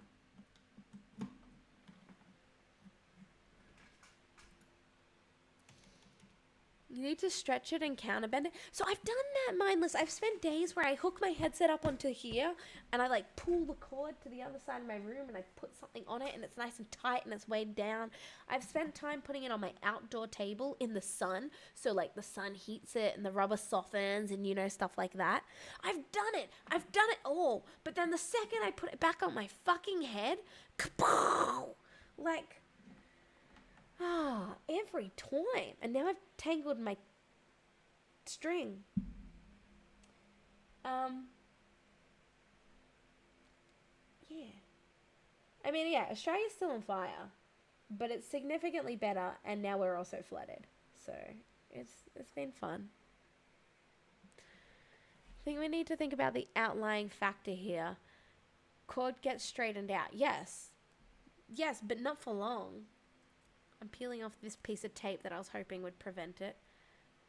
You need to stretch it and counterbend it. So I've done that mindless. I've spent days where I hook my headset up onto here and I like pull the cord to the other side of my room and I put something on it and it's nice and tight and it's weighed down. I've spent time putting it on my outdoor table in the sun. So like the sun heats it and the rubber softens and you know, stuff like that. I've done it. I've done it all. But then the second I put it back on my fucking head, kapow! Like... every time. And now I've tangled my string. Yeah. I mean, yeah, Australia's still on fire, but it's significantly better, and now we're also flooded. So, it's been fun. I think we need to think about the outlying factor here. Cord gets straightened out. Yes. Yes, but not for long. I'm peeling off this piece of tape that I was hoping would prevent it.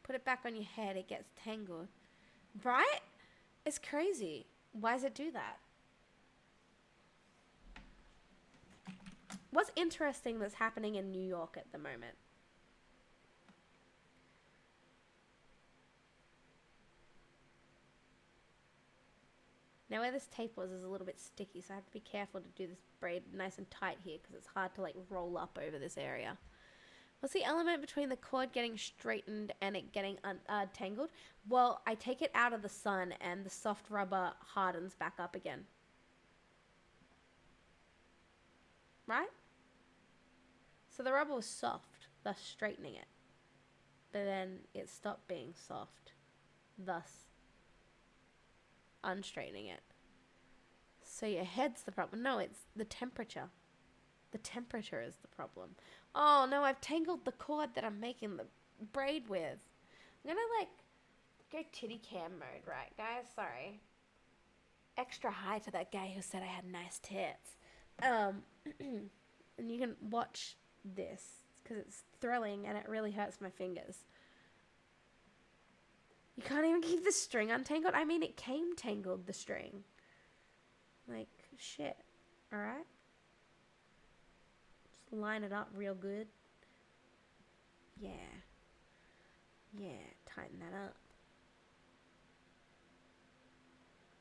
Put it back on your head, it gets tangled. Right? It's crazy. Why does it do that? What's interesting that's happening in New York at the moment? Now where this tape was is a little bit sticky, so I have to be careful to do this braid nice and tight here because it's hard to like roll up over this area. What's the element between the cord getting straightened and it getting tangled? Well, I take it out of the sun and the soft rubber hardens back up again. Right? So the rubber was soft, thus straightening it. But then it stopped being soft, thus unstraightening it. So your head's the problem. No, it's the temperature. The temperature is the problem. Oh no, I've tangled the cord that I'm making the braid with. I'm gonna like go titty cam mode, right guys? Sorry. Extra high to that guy who said I had nice tits. Um, and you can watch this because it's thrilling and it really hurts my fingers. You can't even keep the string untangled. I mean, it came tangled, the string. Like, shit. Alright? Just line it up real good. Yeah. Yeah, tighten that up.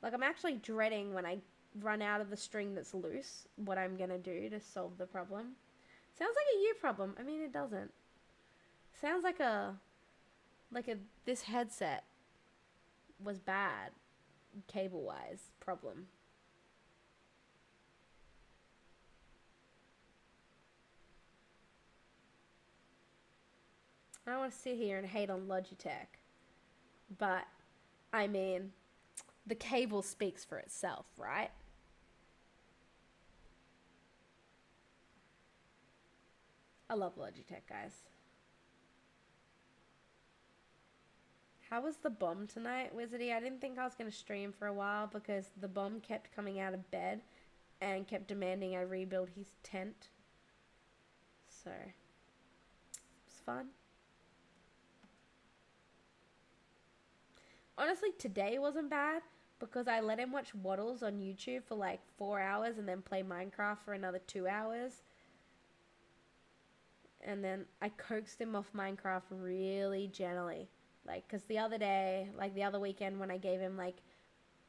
Like, I'm actually dreading when I run out of the string that's loose, what I'm gonna do to solve the problem. Sounds like a you problem. I mean, it doesn't. Sounds like this headset was bad, cable-wise problem. I don't want to sit here and hate on Logitech, but I mean, the cable speaks for itself, right? I love Logitech, guys. How was the bomb tonight, Wizardy? I didn't think I was going to stream for a while because the bomb kept coming out of bed and kept demanding I rebuild his tent. So, it was fun. Honestly, today wasn't bad because I let him watch Waddles on YouTube for like 4 hours and then play Minecraft for another 2 hours. And then I coaxed him off Minecraft really gently. Like, because the other day, like the other weekend when I gave him like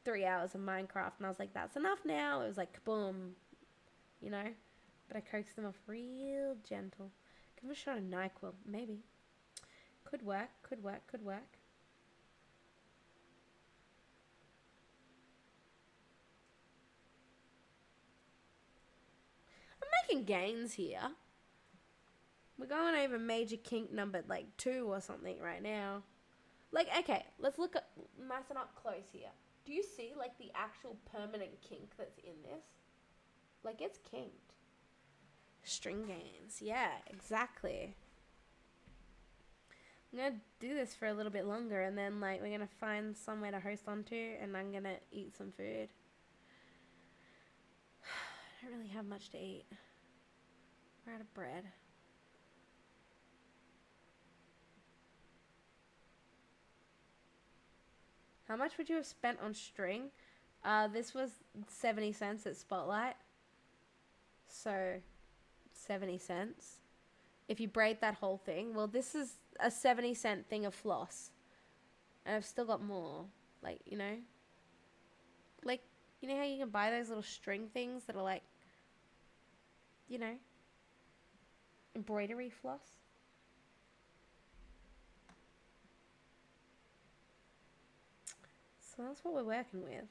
3 hours of Minecraft and I was like, that's enough now. It was like, boom, you know? But I coaxed him off real gentle. Give him a shot of NyQuil, maybe. Could work, could work, could work. I'm making gains here. We're going over major kink number like 2 or something right now. Like, okay, let's look at nice and up close here. Do you see like the actual permanent kink that's in this? Like, it's kinked. String gains. Yeah, exactly. I'm gonna do this for a little bit longer and then like we're gonna find somewhere to host onto and I'm gonna eat some food. I don't really have much to eat. We're out of bread. How much would you have spent on string? This was 70 cents at Spotlight. So, 70 cents. If you braid that whole thing, well, this is a 70-cent thing of floss. And I've still got more. Like, you know? Like, you know how you can buy those little string things that are like, you know, embroidery floss? So that's what we're working with.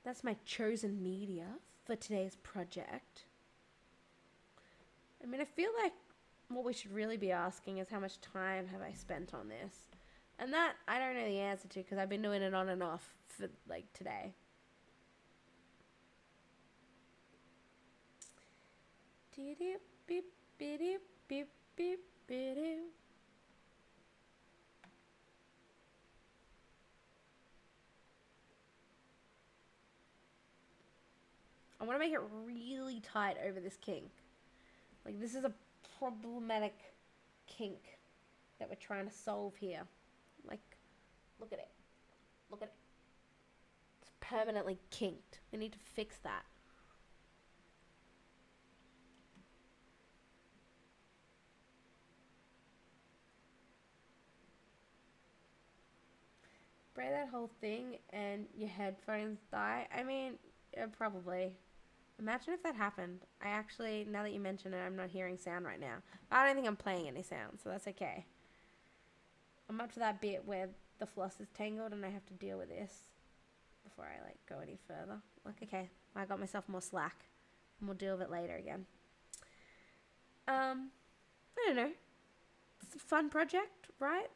That's my chosen media for today's project. I mean, I feel like what we should really be asking is how much time have I spent on this? And that I don't know the answer to because I've been doing it on and off for like today. Beep, beep, beep, beep, beep, beep. I want to make it really tight over this kink. Like, this is a problematic kink that we're trying to solve here. Like, look at it. Look at it. It's permanently kinked. We need to fix that. Spray that whole thing and your headphones die. I mean, probably. Imagine if that happened. I actually, now that you mention it, I'm not hearing sound right now. I don't think I'm playing any sound, so that's okay. I'm up to that bit where the floss is tangled and I have to deal with this before I like go any further. Like, okay, I got myself more slack and we'll deal with it later again. I don't know. It's a fun project, right?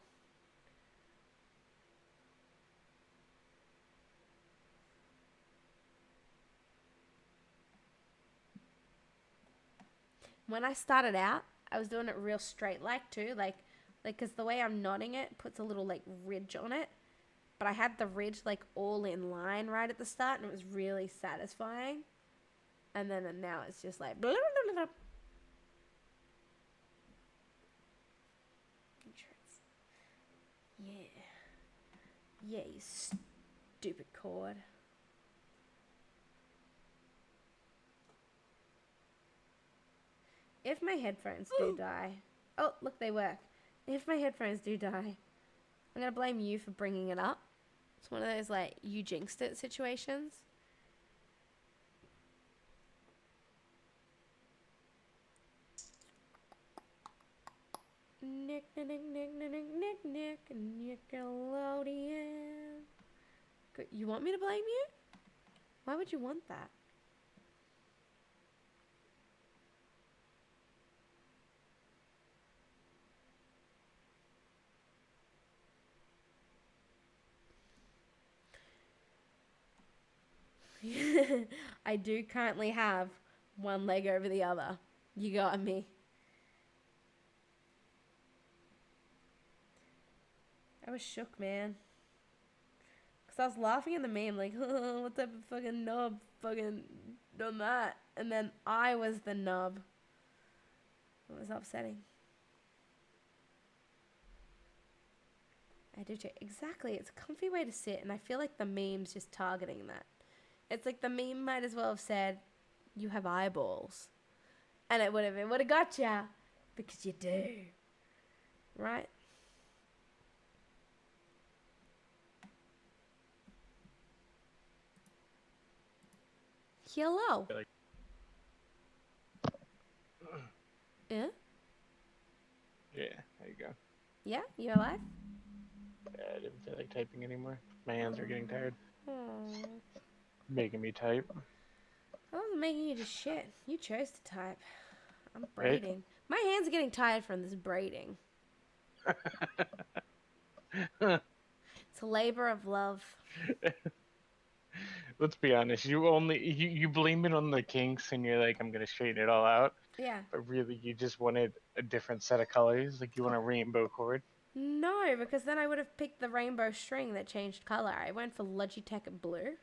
When I started out, I was doing it real straight like too, like because the way I'm knotting it puts a little like ridge on it. But I had the ridge like all in line right at the start and it was really satisfying. And then now it's just like... Blah, blah, blah, blah. Yeah. Yeah, you stupid cord. If my headphones do die... Oh, look, they work. If my headphones do die, I'm going to blame you for bringing it up. It's one of those, like, you jinxed it situations. Nick, Nickelodeon. You want me to blame you? Why would you want that? I do currently have one leg over the other. You got me. I was shook, man. Because I was laughing at the meme, like, oh, what type of fucking nub fucking done that? And then I was the nub. It was upsetting. I do too. Exactly. It's a comfy way to sit, and I feel like the meme's just targeting that. It's like the meme might as well have said, you have eyeballs. And it would have got ya. Because you do. Right? Hello. Yeah? Yeah, there you go. Yeah? You alive? Yeah, I didn't feel like typing anymore. My hands are getting tired. Aww. Making me type. I wasn't making you do shit. You chose to type. I'm Right? braiding. My hands are getting tired from this braiding. It's a labor of love. Let's be honest. You blame it on the kinks, and you're like, I'm gonna straighten it all out. Yeah. But really, you just wanted a different set of colors. Like you want a rainbow cord. No, because then I would have picked the rainbow string that changed color. I went for Logitech blue.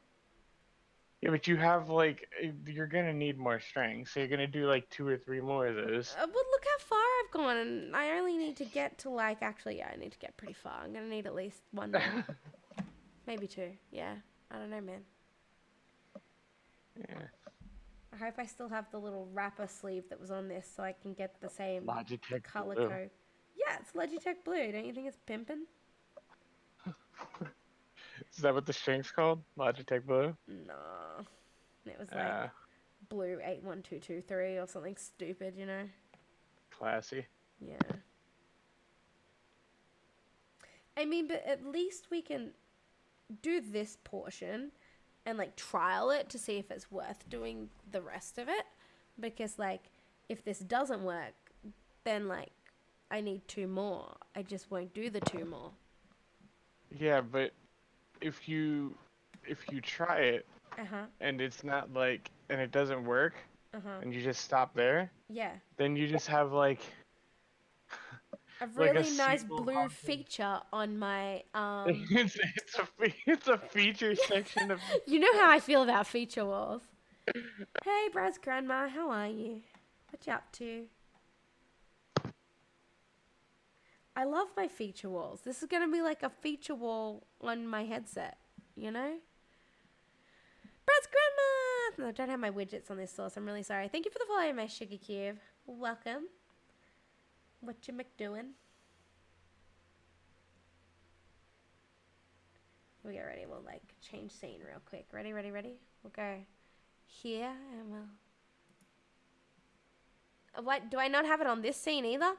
Yeah, but you have like you're gonna need more strings, so you're gonna do like 2 or 3 more of those. But look how far I've gone, and I only need to get to like, actually, yeah, I need to get pretty far. I'm gonna need at least one more. Maybe 2. Yeah. I don't know, man. Yeah. I hope I still have the little wrapper sleeve that was on this so I can get the same Logitech color blue. code. Yeah, it's Logitech blue. Don't you think it's pimpin'? Is that what the string's called? Logitech blue? No. It was like blue 81223 or something stupid, you know? Classy. Yeah. I mean, but at least we can do this portion and like trial it to see if it's worth doing the rest of it. Because like, if this doesn't work, then like, I need 2 more. I just won't do the 2 more. Yeah, but if you try it Uh-huh. and it's not like and it doesn't work Uh-huh. and you just stop there, Yeah. then you just have like A like a really nice single blue haunted. feature on my It's a feature section of You know how I feel about feature walls. Hey, Brad's grandma, how are you? What you up to? I love my feature walls. This is going to be like a feature wall on my headset, you know? Brad's grandma! No, I don't have my widgets on this source. I'm really sorry. Thank you for the follow, my sugar cube. Welcome. What you McDoing? We get ready. We'll like change scene real quick. Ready? We'll go here and we'll... What? Do I not have it on this scene either?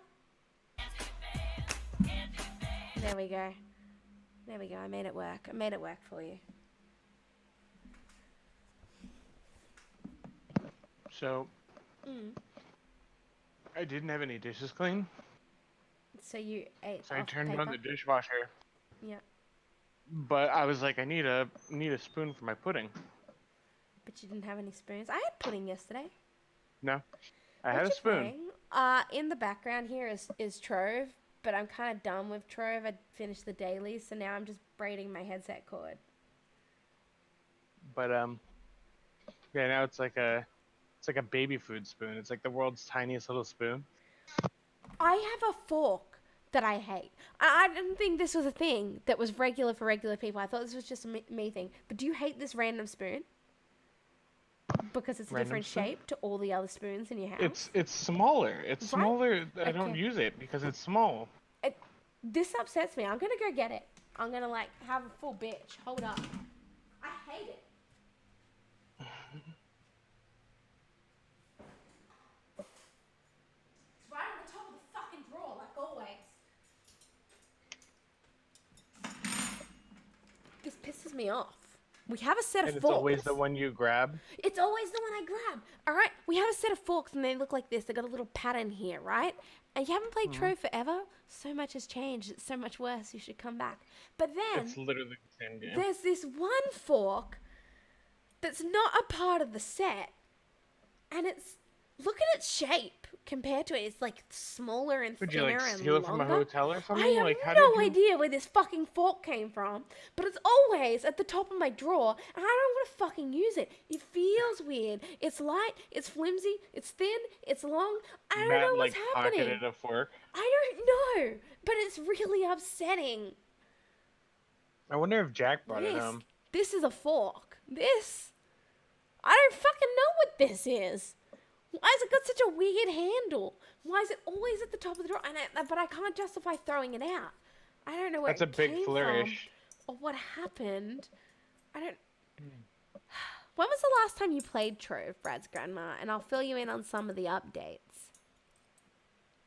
There we go. I made it work. I made it work for you. So I didn't have any dishes clean. So you ate So off I turned paper? on the dishwasher. Yeah. But I was like, I need a spoon for my pudding. But you didn't have any spoons. I had pudding yesterday. No. I What had a you spoon. playing? In the background here is Trove, but I'm kind of done with Trove. I finished the dailies, so now I'm just braiding my headset cord. But yeah, now it's like a It's like a baby food spoon. It's like the world's tiniest little spoon. I have a fork that I hate. I didn't think this was a thing that was regular for regular people. I thought this was just a me thing. But do you hate this random spoon? Because it's a Random different spoon. shape to all the other spoons in your house? It's smaller. It's Right? smaller. I don't Okay. use it because it's small. This upsets me. I'm going to go get it. I'm going to, like, have a full bitch. Hold up. I hate it. It's right on the top of the fucking drawer, like always. This pisses me off. We have a set of And it's forks. always the one you grab. It's always the one I grab. All right, we have a set of forks and they look like this. They got a little pattern here, right? And you haven't played Trove forever. So much has changed. It's so much worse. You should come back. But then It's literally the same game. there's this one fork that's not a part of the set, and it's look at its shape compared to it. It's like smaller and Would you thinner like and steal it longer. from a hotel or I something? have Like how no did you? idea where this fucking fork came from, but it's always at the top of my drawer, and I don't want to fucking use it. It feels weird. It's light, it's flimsy, it's thin, it's long. I don't know Matt what's like happening. pocketed a fork. I don't know, but it's really upsetting. I wonder if Jack brought it home. This is a fork. I don't fucking know what this is. Why has it got such a weird handle? Why is it always at the top of the drawer? But I can't justify throwing it out. I don't know where That's a big flourish. or what happened. I don't. When was the last time you played Trove, Brad's grandma? And I'll fill you in on some of the updates.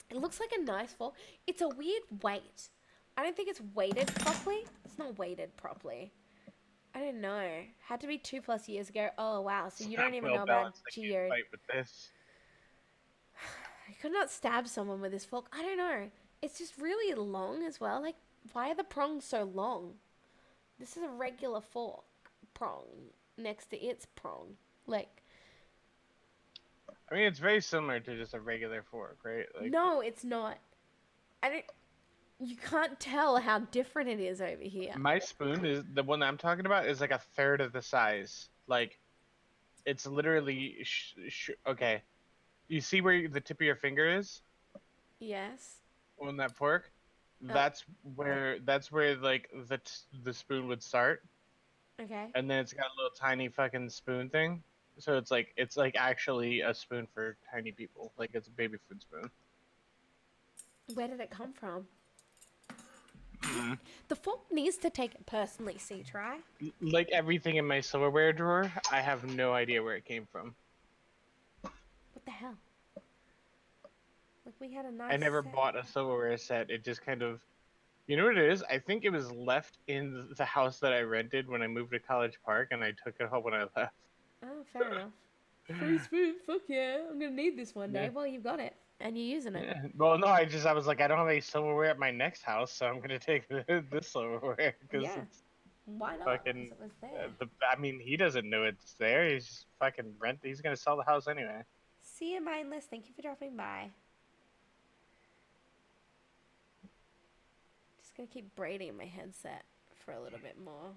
It looks like a nice fork. It's a weird weight. I don't think it's weighted properly. It's not weighted properly. I don't know. Had to be 2+ years ago. Oh, wow. So you don't even know about Geo. Fight with this. I could not stab someone with this fork. I don't know. It's just really long as well. Like, why are the prongs so long? This is a regular fork prong next to its prong. Like, I mean, it's very similar to just a regular fork, right? Like, no, it's not. I don't. You can't tell how different it is over here. my spoon is the one that I'm talking about is like a third of the size. Like, it's literally okay. You see where the tip of your finger is Yes. on that fork? That's where like the spoon would start, Okay. and then it's got a little tiny fucking spoon thing. So it's like actually a spoon for tiny people. Like it's a baby food spoon. Where did it come from? The fork needs to take it personally, see, try. Like everything in my silverware drawer, I have no idea where it came from. What the hell? Like, we had a nice I never set. bought a silverware set. It just kind of, you know what it is? I think it was left in the house that I rented when I moved to College Park, and I took it home when I left. Oh, fair enough. Free spoon, fuck yeah. I'm gonna need this one day. Yeah. Well, you've got it. And you're using it. Yeah. Well, no, I was like, I don't have any silverware at my next house, so I'm gonna take this silverware because Yeah. it's Why not? fucking. 'Cause it was there. I mean, he doesn't know it's there. He's just fucking rent. He's gonna sell the house anyway. See you, mindless. Thank you for dropping by. Just gonna keep braiding my headset for a little bit more.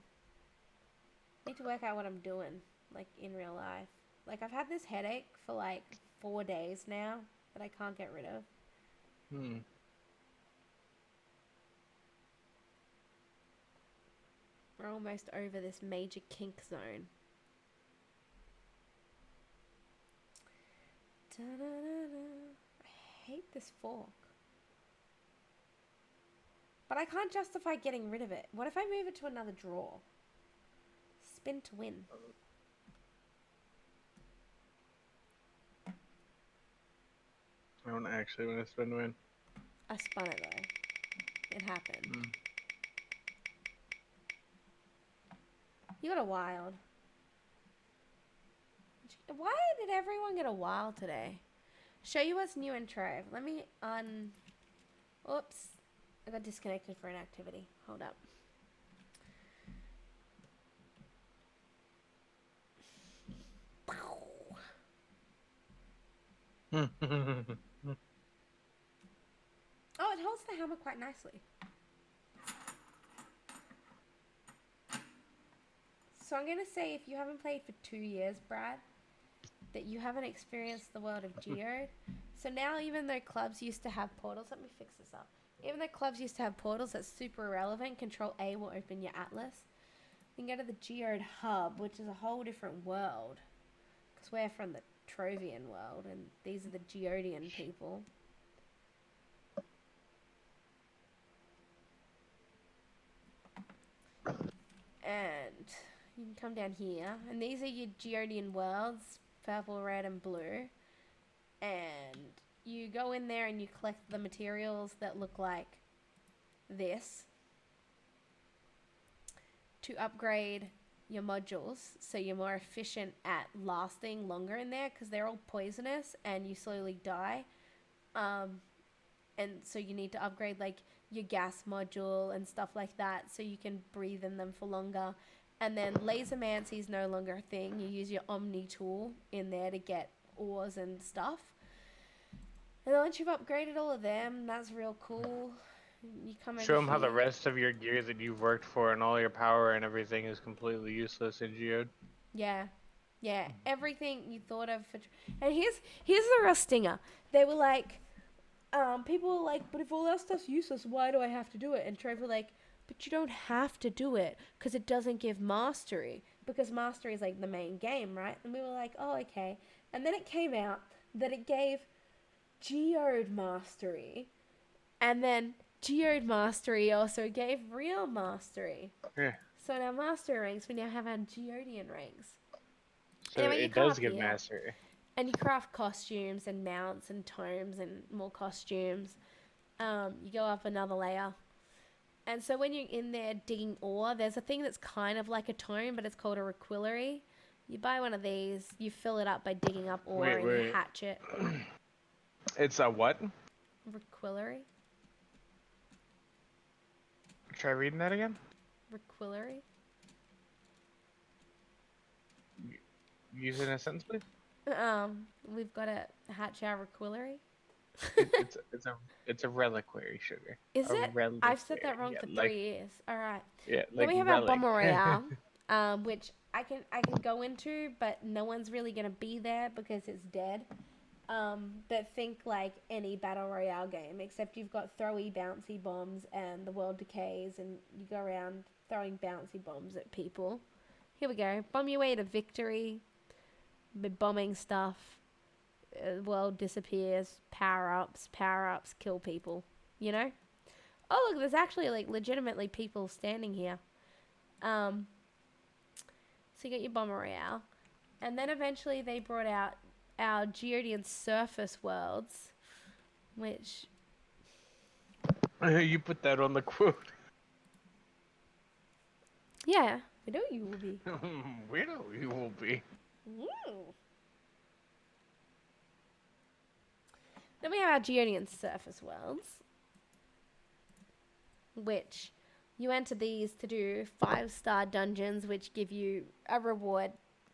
Need to work out what I'm doing, like, in real life. Like, I've had this headache for, like, 4 days now that I can't get rid of. We're almost over this major kink zone. Da-da-da-da. I hate this fork. But I can't justify getting rid of it. What if I move it to another drawer? Spin to win. I don't actually want to spin the win. I spun it though. It happened. You got a wild. Why did everyone get a wild today? Show you what's new in Trove. Let me Oops. I got disconnected for an activity. Hold up. Oh, it holds the hammer quite nicely. So I'm going to say if you haven't played for 2 years, Brad, that you haven't experienced the world of Geode. So now, even though clubs used to have portals, let me fix this up. Even though clubs used to have portals, that's super irrelevant. Control A will open your atlas. You can go to the Geode hub, which is a whole different world. Because we're from the Trovian world, and these are the Geodian people. And you can come down here, and these are your Geodian worlds, purple, red, and blue. And you go in there and you collect the materials that look like this to upgrade your modules so you're more efficient at lasting longer in there, because they're all poisonous and you slowly die. And so you need to upgrade like your gas module and stuff like that so you can breathe in them for longer. And then lasermancy is no longer a thing. You use your Omni tool in there to get ores and stuff. And then once you've upgraded all of them, that's real cool. You come Show them over how the here. rest of your gear that you've worked for and all your power and everything is completely useless in Geode. Yeah. Yeah. Everything you thought of for... And here's the real stinger. They were like... people were like, but if all that stuff's useless, why do I have to do it? And Trevor were like, but you don't have to do it because it doesn't give mastery. Because mastery is like the main game, right? And we were like, oh, okay. And then it came out that it gave Geode mastery. And then Geode mastery also gave real mastery. Yeah. So in our mastery ranks, we now have our Geodian ranks. So Anyway, it does give mastery. And you craft costumes and mounts and tomes and more costumes. You go up another layer. And so when you're in there digging ore, there's a thing that's kind of like a tome, but it's called a requillery. You buy one of these, you fill it up by digging up ore and you hatch it. It's a what? Requillery? Try reading that again? Requillery? Use it in a sentence, please. We've got to hatch our requillery. It's a reliquary sugar. Is a it? Reliquary. I've said that wrong for 3 years. All right. Yeah, Then like we have relic. our Bomber Royale, which I can go into, but no one's really gonna be there because it's dead. But think like any battle royale game, except you've got throwy bouncy bombs and the world decays, and you go around throwing bouncy bombs at people. Here we go. Bomb your way to victory. Bombing stuff. World disappears. Power-ups, kill people. You know? Oh, look, there's actually, like, legitimately people standing here. So you get your Bomber Royale. And then eventually they brought out our Geodian surface worlds, which... You put that on the quote. Yeah, we know you will be. We know you will be. Woo. Then we have our Geodian surface worlds, which you enter these to do 5-star dungeons, which give you a reward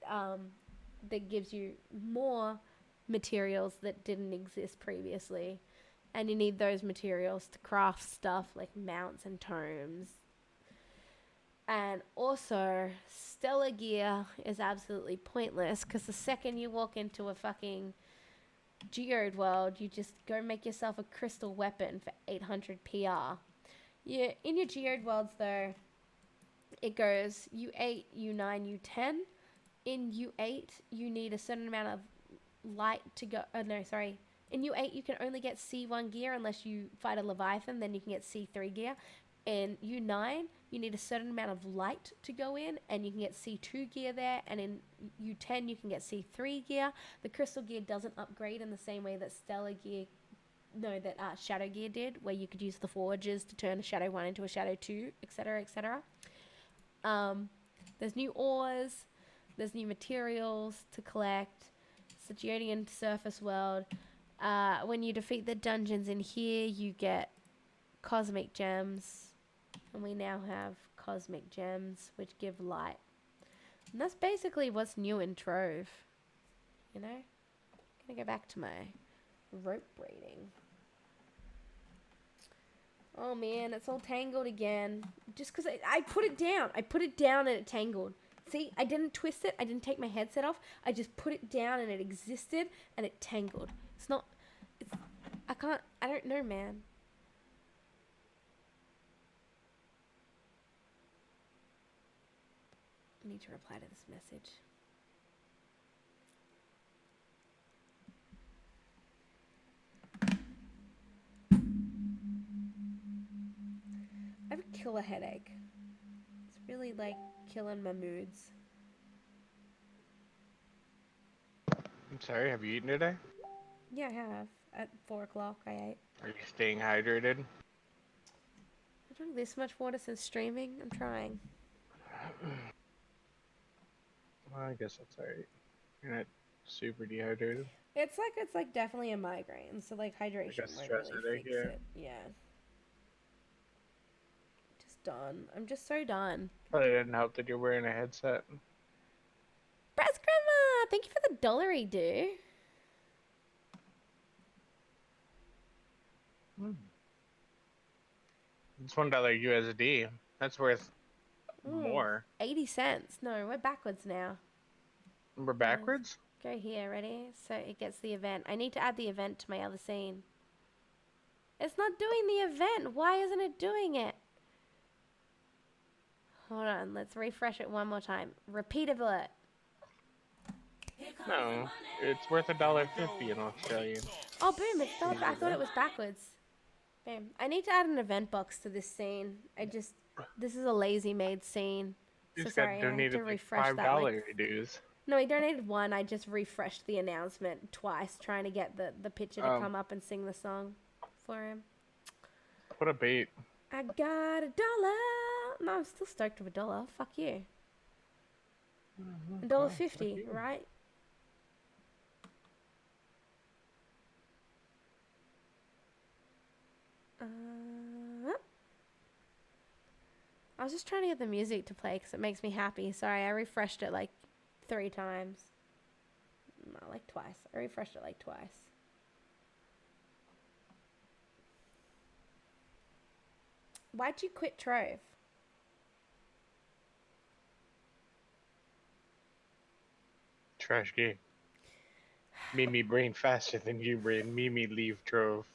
that gives you more materials that didn't exist previously. And you need those materials to craft stuff like mounts and tomes. And also, stellar gear is absolutely pointless because the second you walk into a fucking Geode world, you just go make yourself a crystal weapon for 800 PR. In your Geode worlds, though, it goes U8, U9, U10. In U8, you need a certain amount of light to go... In U8, you can only get C1 gear unless you fight a Leviathan, then you can get C3 gear. In U9, you need a certain amount of light to go in, and you can get C2 gear there. And in U10, you can get C3 gear. The crystal gear doesn't upgrade in the same way that Shadow gear did, where you could use the forges to turn a Shadow 1 into a Shadow 2, etc., etc. There's new ores. There's new materials to collect. It's a Geodian surface world. When you defeat the dungeons in here, you get cosmic gems. And we now have cosmic gems, which give light. And that's basically what's new in Trove. You know? I'm going to go back to my rope braiding. Oh man, it's all tangled again. Just because I put it down. I put it down and it tangled. See, I didn't twist it. I didn't take my headset off. I just put it down and it existed and it tangled. It's not... It's... I can't... I don't know, man. I need to reply to this message. I have a killer headache. It's really, like, killing my moods. I'm sorry, have you eaten today? Yeah, I have. At 4 o'clock, I ate. Are you staying hydrated? I drank this much water since streaming. I'm trying. Well, I guess that's alright. You're not super dehydrated. It's like definitely a migraine, so like hydration Like a won't stress really headache, fix it. Yeah. Just done. I'm just so done. Probably didn't help that you're wearing a headset. Brass Grandma! Thank you for the dollary, dude. It's $1 USD. That's worth more. 80 cents. No, we're backwards now. We're backwards? Go here, ready? So it gets the event. I need to add the event to my other scene. It's not doing the event. Why isn't it doing it? Hold on. Let's refresh it one more time. Repeat alert. No, it's worth $1.50 in Australian. Oh, boom. It's still, I thought it was backwards. Boom. I need to add an event box to this scene. This is a lazy made scene. You So just sorry, got I had donated to like refresh that. $5 dues. No, he donated one. I just refreshed the announcement twice, trying to get the picture to come up and sing the song for him. What a bait. I got $1. No, I'm still stoked with $1. Fuck you. $1.50, right? I was just trying to get the music to play because it makes me happy. Sorry, I refreshed it like 3 times. No, like twice. I refreshed it like twice. Why'd you quit Trove? Trash game. Mimi brain faster than you brain. Mimi leave Trove.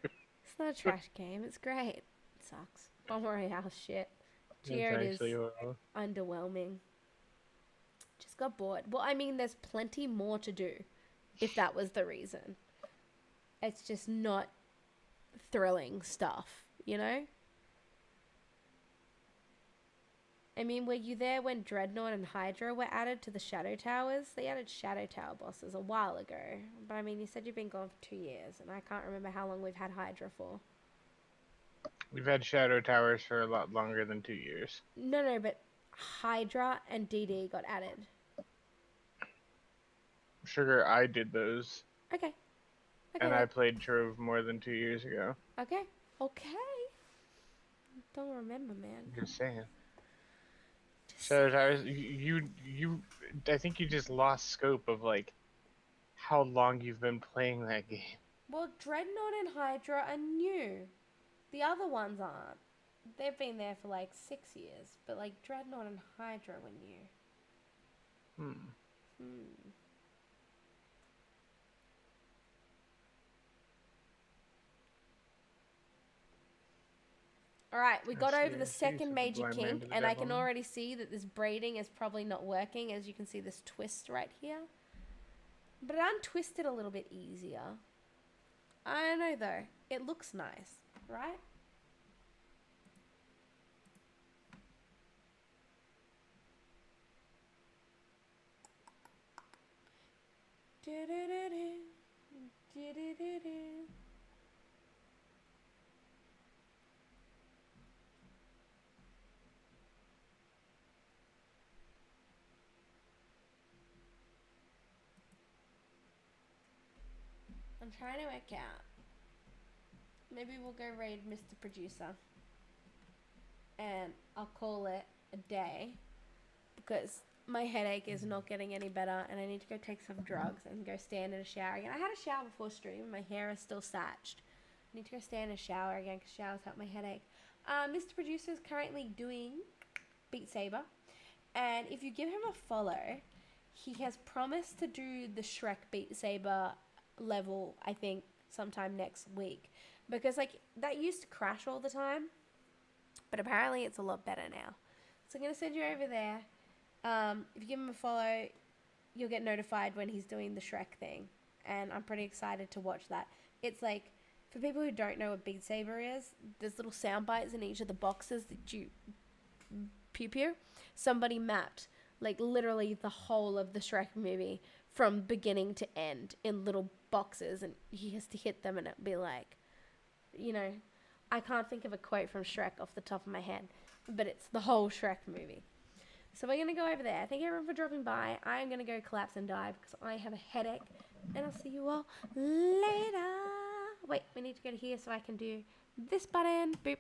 It's not a trash game. It's great. It sucks. Bomb Royale shit. Jared is underwhelming. Just got bored. Well, I mean, there's plenty more to do, if that was the reason. It's just not thrilling stuff, you know? I mean, were you there when Dreadnought and Hydra were added to the Shadow Towers? They added Shadow Tower bosses a while ago. But I mean, you said you've been gone for 2 years, and I can't remember how long we've had Hydra for. We've had Shadow Towers for a lot longer than 2 years. No, but Hydra and DD got added. Sugar, I did those. Okay. And I played Trove more than 2 years ago. Okay. Don't remember, man. I'm just saying. Shadow Towers, you, I think you just lost scope of like how long you've been playing that game. Well, Dreadnought and Hydra are new. The other ones aren't. They've been there for like 6 years, but like Dreadnought and Hydra were new. Alright, we got over the second major kink, and I can already see that this braiding is probably not working, as you can see this twist right here. But it untwisted a little bit easier. I don't know though. It looks nice, right? I'm trying to work out. Maybe we'll go raid Mr. Producer. And I'll call it a day. Because my headache is not getting any better. And I need to go take some drugs and go stand in a shower again. I had a shower before stream. My hair is still satched. I need to go stand in a shower again because showers help my headache. Mr. Producer is currently doing Beat Saber. And if you give him a follow, he has promised to do the Shrek Beat Saber level, I think, sometime next week. Because, like, that used to crash all the time. But apparently it's a lot better now. So I'm going to send you over there. If you give him a follow, you'll get notified when he's doing the Shrek thing. And I'm pretty excited to watch that. It's like, for people who don't know what Beat Saber is, there's little sound bites in each of the boxes that you pew. Somebody mapped, like, literally the whole of the Shrek movie from beginning to end in little boxes. And he has to hit them and it'll be like, you know, I can't think of a quote from Shrek off the top of my head, but it's the whole Shrek movie. So we're going to go over there. Thank you everyone for dropping by. I'm going to go collapse and die because I have a headache. And I'll see you all later. Wait, we need to go to here so I can do this button. Boop.